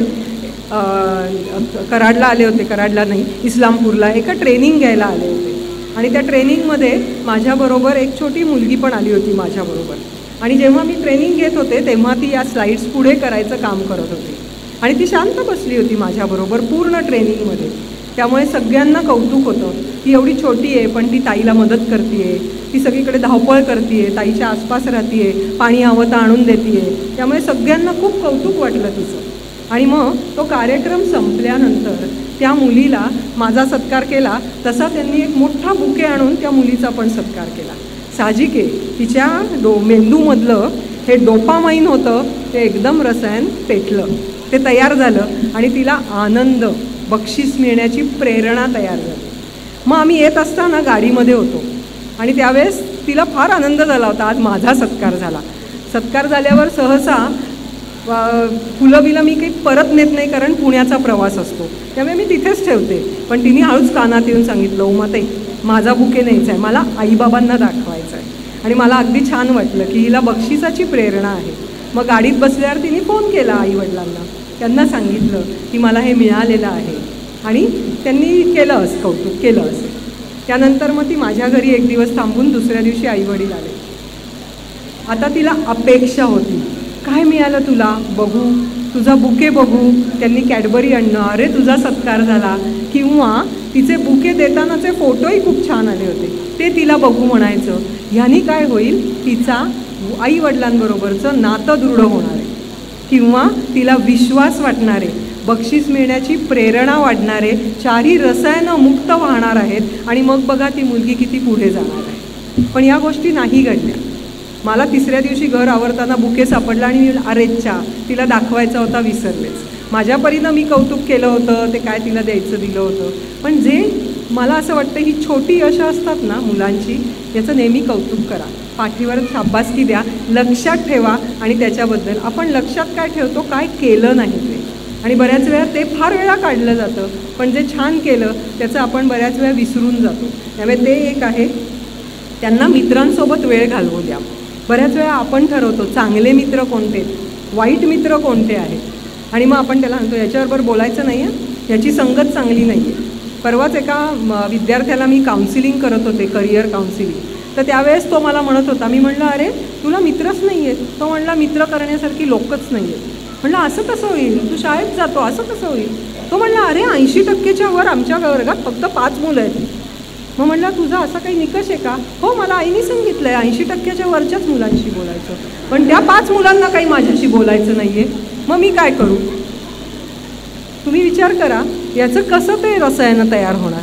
कराडला आले होते, कराडला नाही, इस्लामपूरला एका ट्रेनिंग घ्यायला आले होते. आणि त्या ट्रेनिंगमध्ये माझ्याबरोबर एक छोटी मुलगी पण आली होती माझ्याबरोबर. आणि जेव्हा मी ट्रेनिंग घेत होते तेव्हा ती या स्लाईड्स पुढे करायचं काम करत होती आणि ती शांत बसली होती माझ्याबरोबर पूर्ण ट्रेनिंगमध्ये. त्यामुळे सगळ्यांना कौतुक होतं की एवढी छोटी आहे पण ती ताईला मदत करते आहे, ती सगळीकडे धावपळ करते आहे, ताईच्या आसपास राहते आहे, पाणी हवं तर आणून देते आहे. त्यामुळे सगळ्यांना खूप कौतुक वाटलं तिचं. आणि मग तो कार्यक्रम संपल्यानंतर त्या मुलीला माझा सत्कार केला, तसा त्यांनी एक मोठा बुके आणून त्या मुलीचा पण सत्कार केला. साहजिक आहे, तिच्या मेंदूमधलं हे डोपामाइन होतं ते एकदम रसायन पेटलं, ते तयार झालं आणि तिला आनंद, बक्षीस मिळण्याची प्रेरणा तयार झाली. मग आम्ही येत असताना गाडीमध्ये होतो आणि त्यावेळेस तिला फार आनंद झाला होता, आज माझा सत्कार झाला. सत्कार झाल्यावर सहसा फुलं बिलं मी काही परत नेत नाही, कारण पुण्याचा प्रवास असतो, त्यामुळे मी तिथेच ठेवते. पण तिने हळूच कानात येऊन सांगितलं, उमाताई माझा बुके न्यायचा आहे, मला आईबाबांना दाखवायचा आहे. आणि मला अगदी छान वाटलं की हिला बक्षिसाची प्रेरणा आहे. मग गाडीत बसल्यावर तिने फोन केला आईवडिलांना, त्यांना सांगितलं की मला हे मिळालेलं आहे आणि त्यांनी केलं असं, कौतुक केलं असेल. त्यानंतर मग ती माझ्या घरी एक दिवस थांबून दुसऱ्या दिवशी आईवडील आले. आता तिला अपेक्षा होती, काय मिळालं तुला, बघू तुझा बुके बघू. त्यांनी कॅडबरी आणणं, अरे तुझा सत्कार झाला, किंवा तिचे बुके देतानाचे फोटोही खूप छान आले होते, ते तिला बघू म्हणायचं. ह्यानी काय होईल, तिचा आईवडिलांबरोबरचं नातं दृढ होणार आहे, किंवा तिला विश्वास वाटणारे, बक्षीस मिळण्याची प्रेरणा वाढणारे चारही रसायनं मुक्त वाहणार आहेत. आणि मग बघा ती मुलगी किती पुढे जाणार आहे. पण या गोष्टी नाही घडल्या. मला तिसऱ्या दिवशी घर आवरताना बुके सापडला आणि मी अरेच्छा, तिला दाखवायचा होता, विसरलेच. माझ्या परीनं मी कौतुक केलं होतं, ते काय तिला द्यायचं दिलं होतं. पण जे मला असं वाटतं ही छोटी यश असतात ना मुलांची, याचं नेहमी कौतुक करा, पाठीवर शाबासकी द्या, लक्षात ठेवा. आणि त्याच्याबद्दल आपण लक्षात काय ठेवतो, काय केलं नाही ते. आणि बऱ्याच वेळा ते फार वेळा काढलं जातं, पण जे छान केलं त्याचं आपण बऱ्याच वेळा विसरून जातो. त्यामुळे ते एक आहे. त्यांना मित्रांसोबत वेळ घालवू द्या. बऱ्याच वेळा आपण ठरवतो चांगले मित्र कोणते, वाईट मित्र कोणते आहेत, आणि मग आपण त्याला म्हणतो याच्याबरोबर बोलायचं नाही आहे, याची संगत चांगली नाही आहे. परवाच एका विद्यार्थ्याला मी काउन्सिलिंग करत होते, करिअर काउन्सिलिंग. तर त्यावेळेस तो मला म्हणत होता, मी म्हणलं अरे तुला मित्रच नाही आहेत. तो म्हणला मित्र करण्यासारखी लोकच नाही आहेत. म्हणलं असं कसं होईल, तू शाळेत जातो असं कसं होईल. तो म्हणला अरे 80% वर आमच्या वर्गात फक्त 5 मुलं आहेत. मग म्हणलं तुझा असा काही निकष आहे का. हो मला आईने सांगितलं आहे 80% वरच्याच मुलांशी बोलायचं, पण त्या 5 मुलांना काही माझ्याशी बोलायचं नाही आहे, मग मी काय करू. तुम्ही विचार करा याचं कसं ते रसायनं तयार होणार.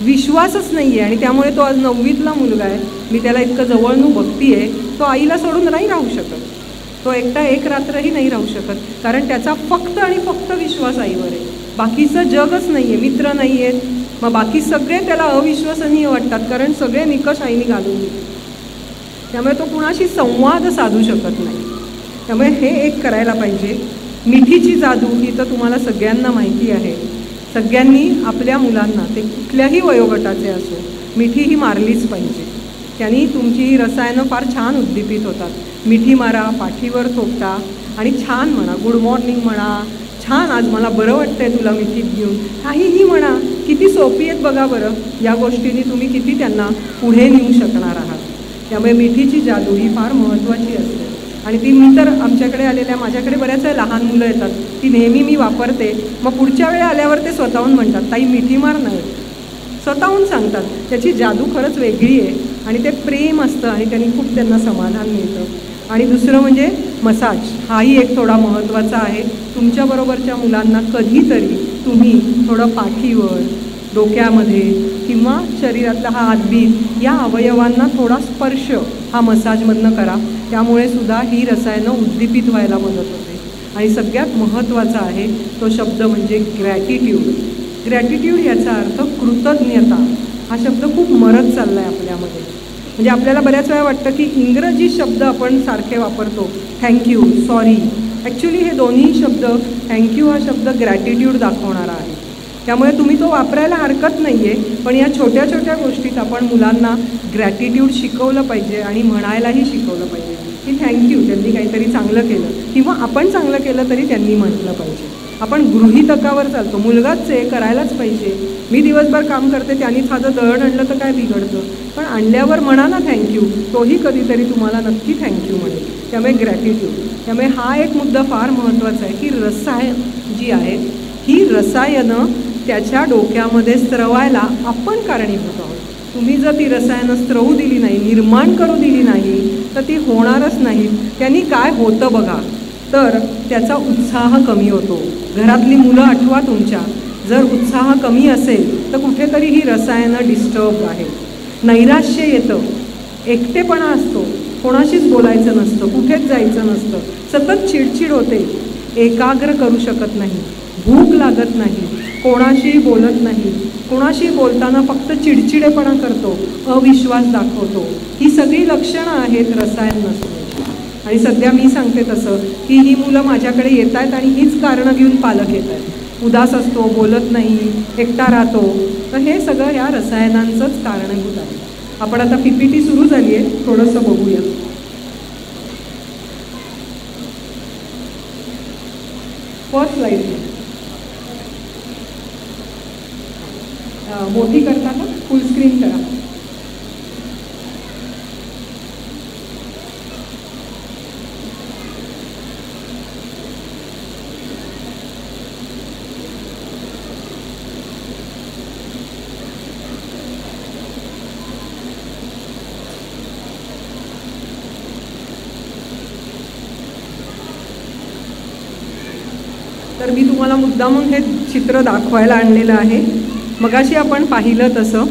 विश्वासच नाही आहे. आणि त्यामुळे तो आज 9वीतला मुलगा आहे, मी त्याला इतकं जवळनं बघती आहे, तो आईला सोडून नाही राहू शकत. तो एकटा एक रात्रही नाही राहू शकत, कारण त्याचा फक्त आणि फक्त विश्वास आईवर आहे. बाकीचं जगच नाही आहे, मित्र नाही आहेत, मग बाकी सगळे त्याला अविश्वसनीय वाटतात, कारण सगळे निकष आईने घालून दिले. त्यामुळे तो कुणाशी संवाद साधू शकत नाही. त्यामुळे हे एक करायला पाहिजे. मिठीची जादू ही तर तुम्हाला सगळ्यांना माहिती आहे. सगळ्यांनी आपल्या मुलांना, ते कुठल्याही वयोगटाचे असो, मिठी ही मारलीच पाहिजे. त्यांनी तुमची ही रसायनं फार छान उद्दीपित होतात. मिठी मारा, पाठीवर थोपटा आणि छान म्हणा, गुड मॉर्निंग म्हणा, छान आज मला बरं वाटतंय तुला मिठीत घेऊन, काहीही म्हणा. किती सोपी आहेत बघा बरं. या गोष्टींनी तुम्ही किती त्यांना पुढे नेऊ शकणार आहात. त्यामुळे मिठीची जादू ही फार महत्त्वाची असते. आणि ती मी तर आमच्याकडे आलेल्या, माझ्याकडे बऱ्याच लहान मुलं येतात, ती नेहमी मी वापरते. मग पुढच्या वेळी आल्यावर ते स्वतःहून म्हणतात ताई मिठी मार नाही. स्वतःहून सांगतात. त्याची जादू खरंच वेगळी आहे आणि ते प्रेम असतं आणि त्यांनी खूप त्यांना समाधान मिळतं. आणि दुसरं म्हणजे मसाज, हाही एक थोडा महत्त्वाचा आहे. तुमच्याबरोबरच्या मुलांना कधीतरी तुम्ही थोडं पाठीवर, डोक्यामध्ये किंवा शरीरातला हा हातबीत या अवयवांना थोडा स्पर्श हा मसाजमधनं करा. त्यामुळे सुद्धा ही रसायनं उद्दीपित व्हायला मदत होते. आणि सगळ्यात महत्त्वाचा आहे तो शब्द म्हणजे ग्रॅटिट्यूड. ग्रॅटिट्यूड याचा अर्थ कृतज्ञता. हा शब्द खूप मरत चालला आहे आपल्यामध्ये. म्हणजे आपल्याला बऱ्याच वेळा वाटतं की इंग्रजी शब्द आपण सारखे वापरतो, थँक्यू, सॉरी. ॲक्च्युली हे दोन्ही शब्द, थँक्यू हा शब्द ग्रॅटिट्यूड दाखवणारा आहे. त्यामुळे तुम्ही तो वापरायला हरकत नाही आहे. पण या छोट्या छोट्या गोष्टीत आपण मुलांना ग्रॅटिट्यूड शिकवलं पाहिजे आणि म्हणायलाही शिकवलं पाहिजे की थँक्यू, त्यांनी काहीतरी चांगलं केलं किंवा आपण चांगलं केलं तरी त्यांनी म्हटलं पाहिजे. आपण गृहीतकावर चालतो, मुलगाच आहे करायलाच पाहिजे, मी दिवसभर काम करते त्यांनीच माझं दळण आणलं तर काय बिघडतं. पण आणल्यावर म्हणा ना थँक्यू, तोही कधीतरी तुम्हाला नक्की थँक्यू म्हणेल. त्यामुळे ग्रॅटिट्यूड. त्यामुळे हा एक मुद्दा फार महत्त्वाचा आहे की रसायन जी आहेत ही रसायनं त्याच्या डोक्यामध्ये स्त्रवायला आपण कारणीभूत आहोत. तुम्ही जर ती रसायनं स्त्रवू दिली नाही, निर्माण करू दिली नाही तर ती होणारच नाहीत. त्यांनी काय होतं बघा, तर त्याचा उत्साह कमी होतो. घरातली मुलं आठवा तुमच्या, जर उत्साह कमी असेल तर कुठेतरी ही रसायनं डिस्टर्ब आहेत. नैराश्य येतं, एकटेपणा असतो, कोणाशीच बोलायचं नसतं, कुठेच जायचं नसतं, सतत चिडचिड होते, एकाग्र करू शकत नाही, भूक लागत नाही, कोणाशी बोलत नाही, कोणाशी बोलताना फक्त चिडचिडेपणा करतो, अविश्वास दाखवतो. ही सगळी लक्षणं आहेत रसायन नसण्याची. आणि सध्या मी सांगते तसं की ही मुलं माझ्याकडे येत आहेत आणि हीच कारणं घेऊन पालक येत आहेत. उदास असतो, बोलत नाही, एकटा राहतो. तर हे सगळं या रसायनांचंच कारणीभूत आहे. आपण आता PPT सुरू झाली आहे, थोडंसं बघूया. फर्स्ट स्लाईड मोठी करता का, फुल स्क्रीन करा. तर मी तुम्हाला मुद्दामून हे चित्र दाखवायला आणलेलं आहे. मगाशी आपण पाहिलं तसं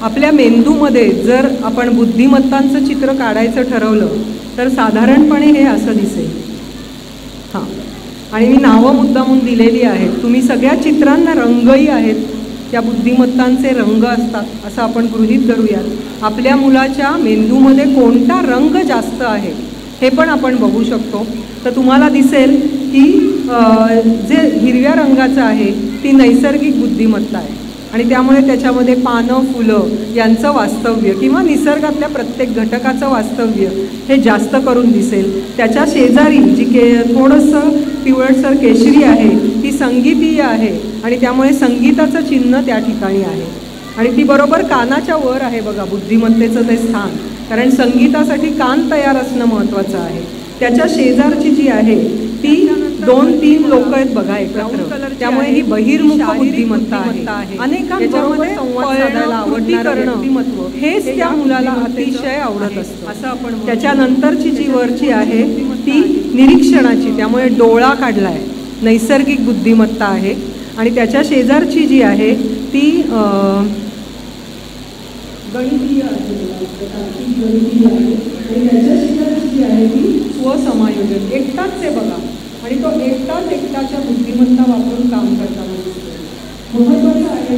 आपल्या मेंदूमध्ये जर आपण बुद्धिमत्तांचं चित्र काढायचं ठरवलं तर साधारणपणे हे असं दिसेल. हां, आणि मी नावं मुद्दामून दिलेली आहेत. तुम्ही सगळ्या चित्रांना रंगही आहेत, त्या बुद्धिमत्तांचे रंग असतात असं आपण गृहीत धरूयात. आपल्या मुलाच्या मेंदूमध्ये कोणता रंग जास्त आहे हे पण आपण बघू शकतो. तर तुम्हाला दिसेल की जे हिरव्या रंगाचं आहे ती नैसर्गिक बुद्धिमत्ता आहे आणि त्यामुळे त्याच्यामध्ये पानं, फुलं यांचं वास्तव्य किंवा निसर्गातल्या प्रत्येक घटकाचं वास्तव्य हे जास्त करून दिसेल. त्याच्या शेजारी जी थोडंसं पिवळसर केशरी आहे ती संगीतीय आहे आणि त्यामुळे संगीताचं चिन्ह त्या ठिकाणी आहे. आणि ती बरोबर कानाच्या वर आहे बघा बुद्धिमत्तेचं ते स्थान, कारण संगीतासाठी कान तयार असणं महत्त्वाचं आहे. त्याच्या शेजारची जी आहे ती 2-3 लोक आहेत बघा एकत्र, त्यामुळे ही बहिर्मुख बुद्धिमत्ता आहे. अनेकांबरोबर संवाद साधायला आवडणारं व्यक्तिमत्व हेच त्या मुलाला अतिशय आवडत असतं असं आपण. त्याच्यानंतरची जी वरची आहे ती निरीक्षणाची, त्यामुळे डोळा काढलाय, नैसर्गिक बुद्धिमत्ता आहे. आणि त्याच्या शेजारची जी आहे ती गणितीय आहे, गणितीय आहे. आणि त्याच्या शेजारची जी आहे ती स्वसमायोजन, एकटाच आहे बघा, आणि तो एकटाच्या बुद्धिमत्ता वापरून काम करताना दिसतो. महत्त्वाचं आहे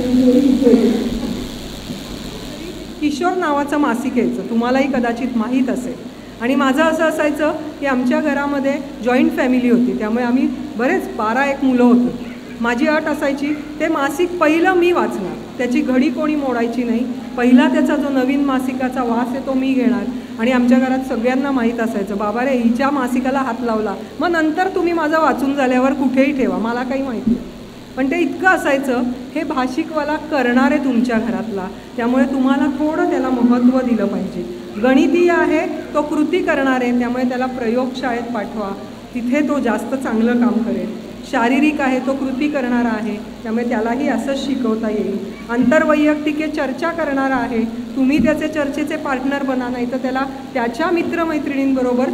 किशोर नावाचं मासिक यायचं, तुम्हालाही कदाचित माहीत असेल. आणि माझं असं असायचं की आमच्या घरामध्ये जॉईंट फॅमिली होती, त्यामुळे आम्ही बरेच 12-1 मुलं होतो. माझी अट असायची ते मासिक पहिलं मी वाचणार, त्याची घडी कोणी मोडायची नाही. पहिला त्याचा जो नवीन मासिकाचा वास आहे तो मी घेणार. आणि आमच्या घरात सगळ्यांना माहीत असायचं, बाबा रे हिच्या मासिकाला हात लावला मग नंतर तुम्ही माझं वाचून झाल्यावर कुठेही ठेवा, मला काही माहिती नाही. पण ते इतकं असायचं, हे भाषिकवाला करणारे तुमच्या घरातला, त्यामुळे तुम्हाला थोडं त्याला महत्त्व दिलं पाहिजे. गणितीय आहे तो कृती करणारे, त्यामुळे त्याला प्रयोगशाळेत पाठवा, तिथे तो जास्त चांगलं काम करेल. शारीरिक आहे तो कृती करणारा आहे, त्यामुळे त्यालाही असंच शिकवता येईल. आंतरवैयक्तिक चर्चा करणारा आहे, तुम्ही त्याचे चर्चेचे पार्टनर बना, नाही तर त्याला त्याच्या मित्रमैत्रिणींबरोबर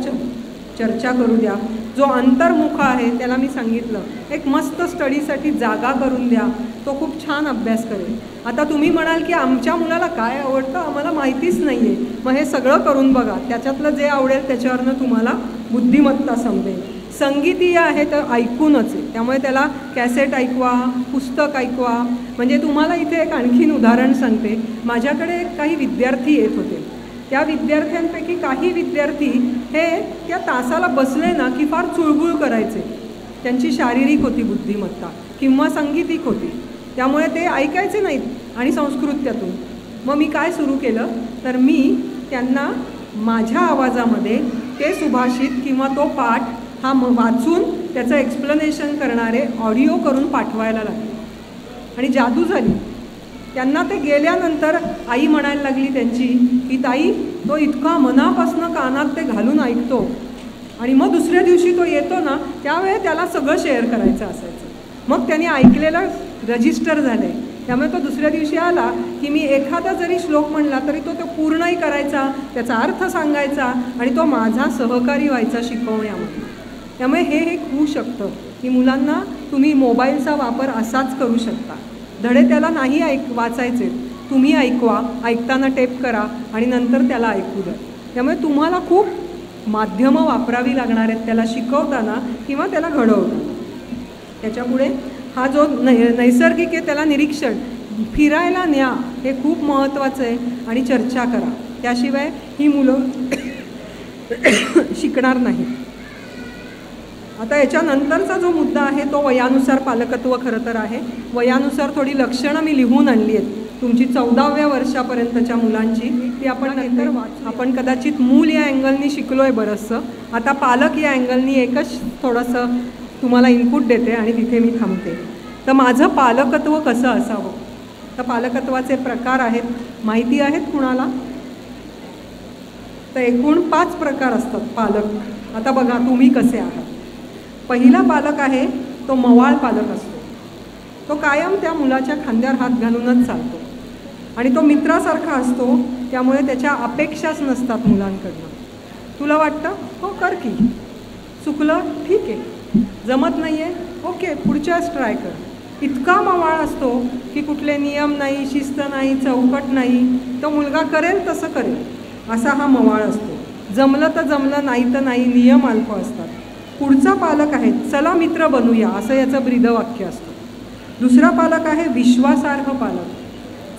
चर्चा करू द्या. जो अंतर्मुख आहे त्याला मी सांगितलं एक मस्त स्टडीसाठी जागा करून द्या, तो खूप छान अभ्यास करेल. आता तुम्ही म्हणाल की आमच्या मुलाला काय आवडतं आम्हाला माहितीच नाही आहे, मग हे सगळं करून बघा, त्याच्यातलं जे आवडेल त्याच्यावरनं तुम्हाला बुद्धिमत्ता समजेल. संगीतीय आहे तर ऐकूनच आहे, त्यामुळे त्याला कॅसेट ऐकवा, पुस्तक ऐकवा. म्हणजे तुम्हाला इथे एक आणखीन उदाहरण सांगते. माझ्याकडे काही विद्यार्थी येत होते, त्या विद्यार्थ्यांपैकी काही विद्यार्थी हे त्या तासाला बसले ना की फार चुळबुळ करायचे. त्यांची शारीरिक होती बुद्धिमत्ता किंवा संगीतिक होती, त्यामुळे ते ऐकायचे नाहीत आणि संस्कृत त्यातून. मग मी काय सुरू केलं, तर मी त्यांना माझ्या आवाजामध्ये ते सुभाषित किंवा तो पाठ हा वाचून त्याचं एक्सप्लेनेशन करणारे ऑडिओ करून पाठवायला लागले आणि जादू झाली. त्यांना ते गेल्यानंतर आई म्हणायला लागली त्यांची की ताई तो इतका मनापासनं कानात ते घालून ऐकतो, आणि मग दुसऱ्या दिवशी तो येतो ना त्यावेळेस त्याला सगळं शेअर करायचं असायचं. मग त्यांनी ऐकलेलं रजिस्टर झालं आहे, त्यामुळे तो दुसऱ्या दिवशी आला की मी एखादा जरी श्लोक म्हणला तरी तो पूर्णही करायचा, त्याचा अर्थ सांगायचा आणि तो माझा सहकारी व्हायचा शिकवण्यामध्ये. त्यामुळे हे होऊ शकतं की मुलांना तुम्ही मोबाईलचा वापर असाच करू शकता. धडे त्याला नाही वाचायचे, तुम्ही ऐकवा, ऐकताना टेप करा आणि नंतर त्याला ऐकू द्या. त्यामुळे तुम्हाला खूप माध्यमं वापरावी लागणार आहेत त्याला शिकवताना किंवा त्याला घडवताना. त्याच्यापुढे हा जो नैसर्गिक आहे त्याला निरीक्षण, फिरायला न्या, हे खूप महत्त्वाचं आहे. आणि चर्चा करा, त्याशिवाय ही मुलं शिकणार नाही. आता याच्यानंतरचा जो मुद्दा आहे तो वयानुसार पालकत्व खरं तर आहे. वयानुसार थोडी लक्षणं मी लिहून आणली आहेत तुमची 14व्या वर्षापर्यंतच्या मुलांची, ती आपण नंतर आपण कदाचित मूल या अँगलनी शिकलो आहे बरंचसं. आता पालक या अँगलनी एकच थोडंसं तुम्हाला इनपुट देते आणि तिथे मी थांबते. तर माझं पालकत्व कसं असावं, तर पालकत्वाचे प्रकार आहेत, माहिती आहेत कुणाला? तर एकूण 5 प्रकार असतात पालक. आता बघा तुम्ही कसे आहात. पहिला पालक आहे तो मवाळ पालक असतो. तो कायम त्या मुलाच्या खांद्यावर हात घालूनच चालतो आणि तो मित्रासारखा असतो, त्यामुळे त्याच्या अपेक्षाच नसतात मुलांकडनं. तुला वाटतं हो कर की, चुकलं ठीक आहे, जमत नाही आहे ओके पुढच्याच ट्राय कर. इतका मवाळ असतो की कुठले नियम नाही, शिस्त नाही, चौकट नाही, तो मुलगा करेल तसं करेल असा हा मवाळ असतो. जमलं तर जमलं, नाही तर नाही, नियम अल्प असतात. पुढचा पालक आहे चला मित्र बनूया, असं याचं ब्रीदवाक्य असतं. दुसरा पालक आहे विश्वासार्ह पालक,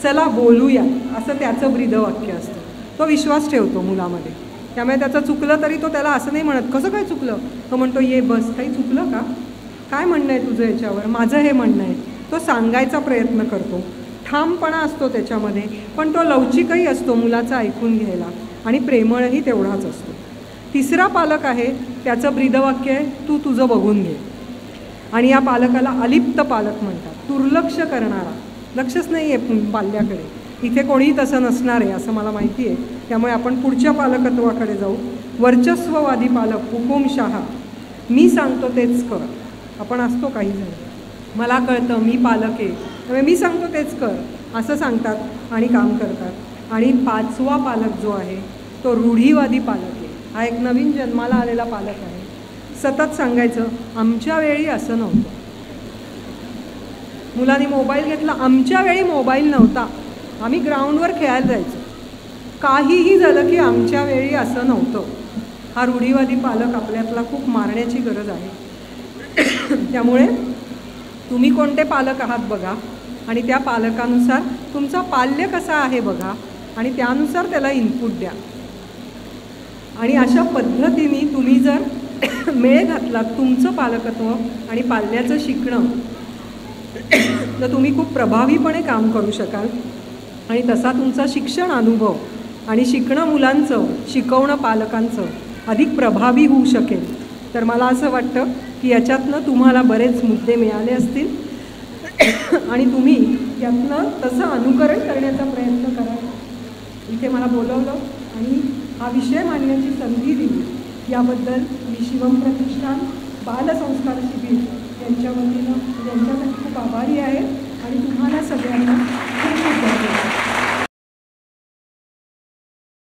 चला बोलूया, असं त्याचं ब्रीदवाक्य असतं. तो विश्वास ठेवतो मुलामध्ये, त्यामुळे त्याचं चुकलं तरी तो त्याला असं नाही म्हणत कसं काय चुकलं, तो म्हणतो ये बस, काही चुकलं का, काय म्हणणं आहे तुझं याच्यावर, माझं हे म्हणणं आहे. तो सांगायचा प्रयत्न करतो, ठामपणा असतो त्याच्यामध्ये, पण तो लवचिकही असतो मुलाचं ऐकून घ्यायला आणि प्रेमळही तेवढाच असतो. तिसरा पालक आहे त्याचं ब्रीदवाक्य आहे तू तुझं बघून घे, आणि या पालकाला अलिप्त पालक म्हणतात, दुर्लक्ष करणारा, लक्षच नाही आहे पाल्याकडे. इथे कोणीही तसं नसणार आहे असं मला माहिती आहे, त्यामुळे आपण पुढच्या पालकत्वाकडे जाऊ. वर्चस्ववादी पालक, हुकुमशहा, मी सांगतो तेच कर. आपण असतो काही जण, मला कळतं मी पालक आहे त्यामुळे मी सांगतो तेच कर असं सांगतात आणि काम करतात. आणि 5वा पालक जो आहे तो रूढीवादी पालक आहे. हा एक नवीन जन्माला आलेला पालक आहे. सतत सांगायचं आमच्या वेळी असं नव्हतं, मुलांनी मोबाईल घेतला, आमच्या वेळी मोबाईल नव्हता, आम्ही ग्राउंडवर खेळायला जायचो, काहीही झालं की आमच्या वेळी असं नव्हतं. हा रूढीवादी पालक आपल्यातला खूप मारण्याची गरज आहे. त्यामुळे तुम्ही कोणते पालक आहात बघा आणि त्या पालकानुसार तुमचा पाल्य कसा आहे बघा आणि त्यानुसार त्याला इनपुट द्या. आणि अशा पद्धतीने तुम्ही जर मेळ घातलात तुमचं पालकत्व आणि पाल्याचं शिकणं, तर तुम्ही खूप प्रभावीपणे काम करू शकाल आणि तसा तुमचा शिक्षण अनुभव आणि शिकणं मुलांचं, शिकवणं पालकांचं अधिक प्रभावी होऊ शकेल. तर मला असं वाटतं की याच्यातनं तुम्हाला बरेच मुद्दे मिळाले असतील. आणि तुम्ही यातनं तसं अनुकरण करण्याचा प्रयत्न करा. इथे मला बोलवलं आणि हा विषय मांडण्याची संधी दिली याबद्दल मी शिवम प्रतिष्ठान बालसंस्कार शिबिर यांच्या वतीनं यांच्यासाठी खूप आभारी आहे आणि तुम्हाला सगळ्यांना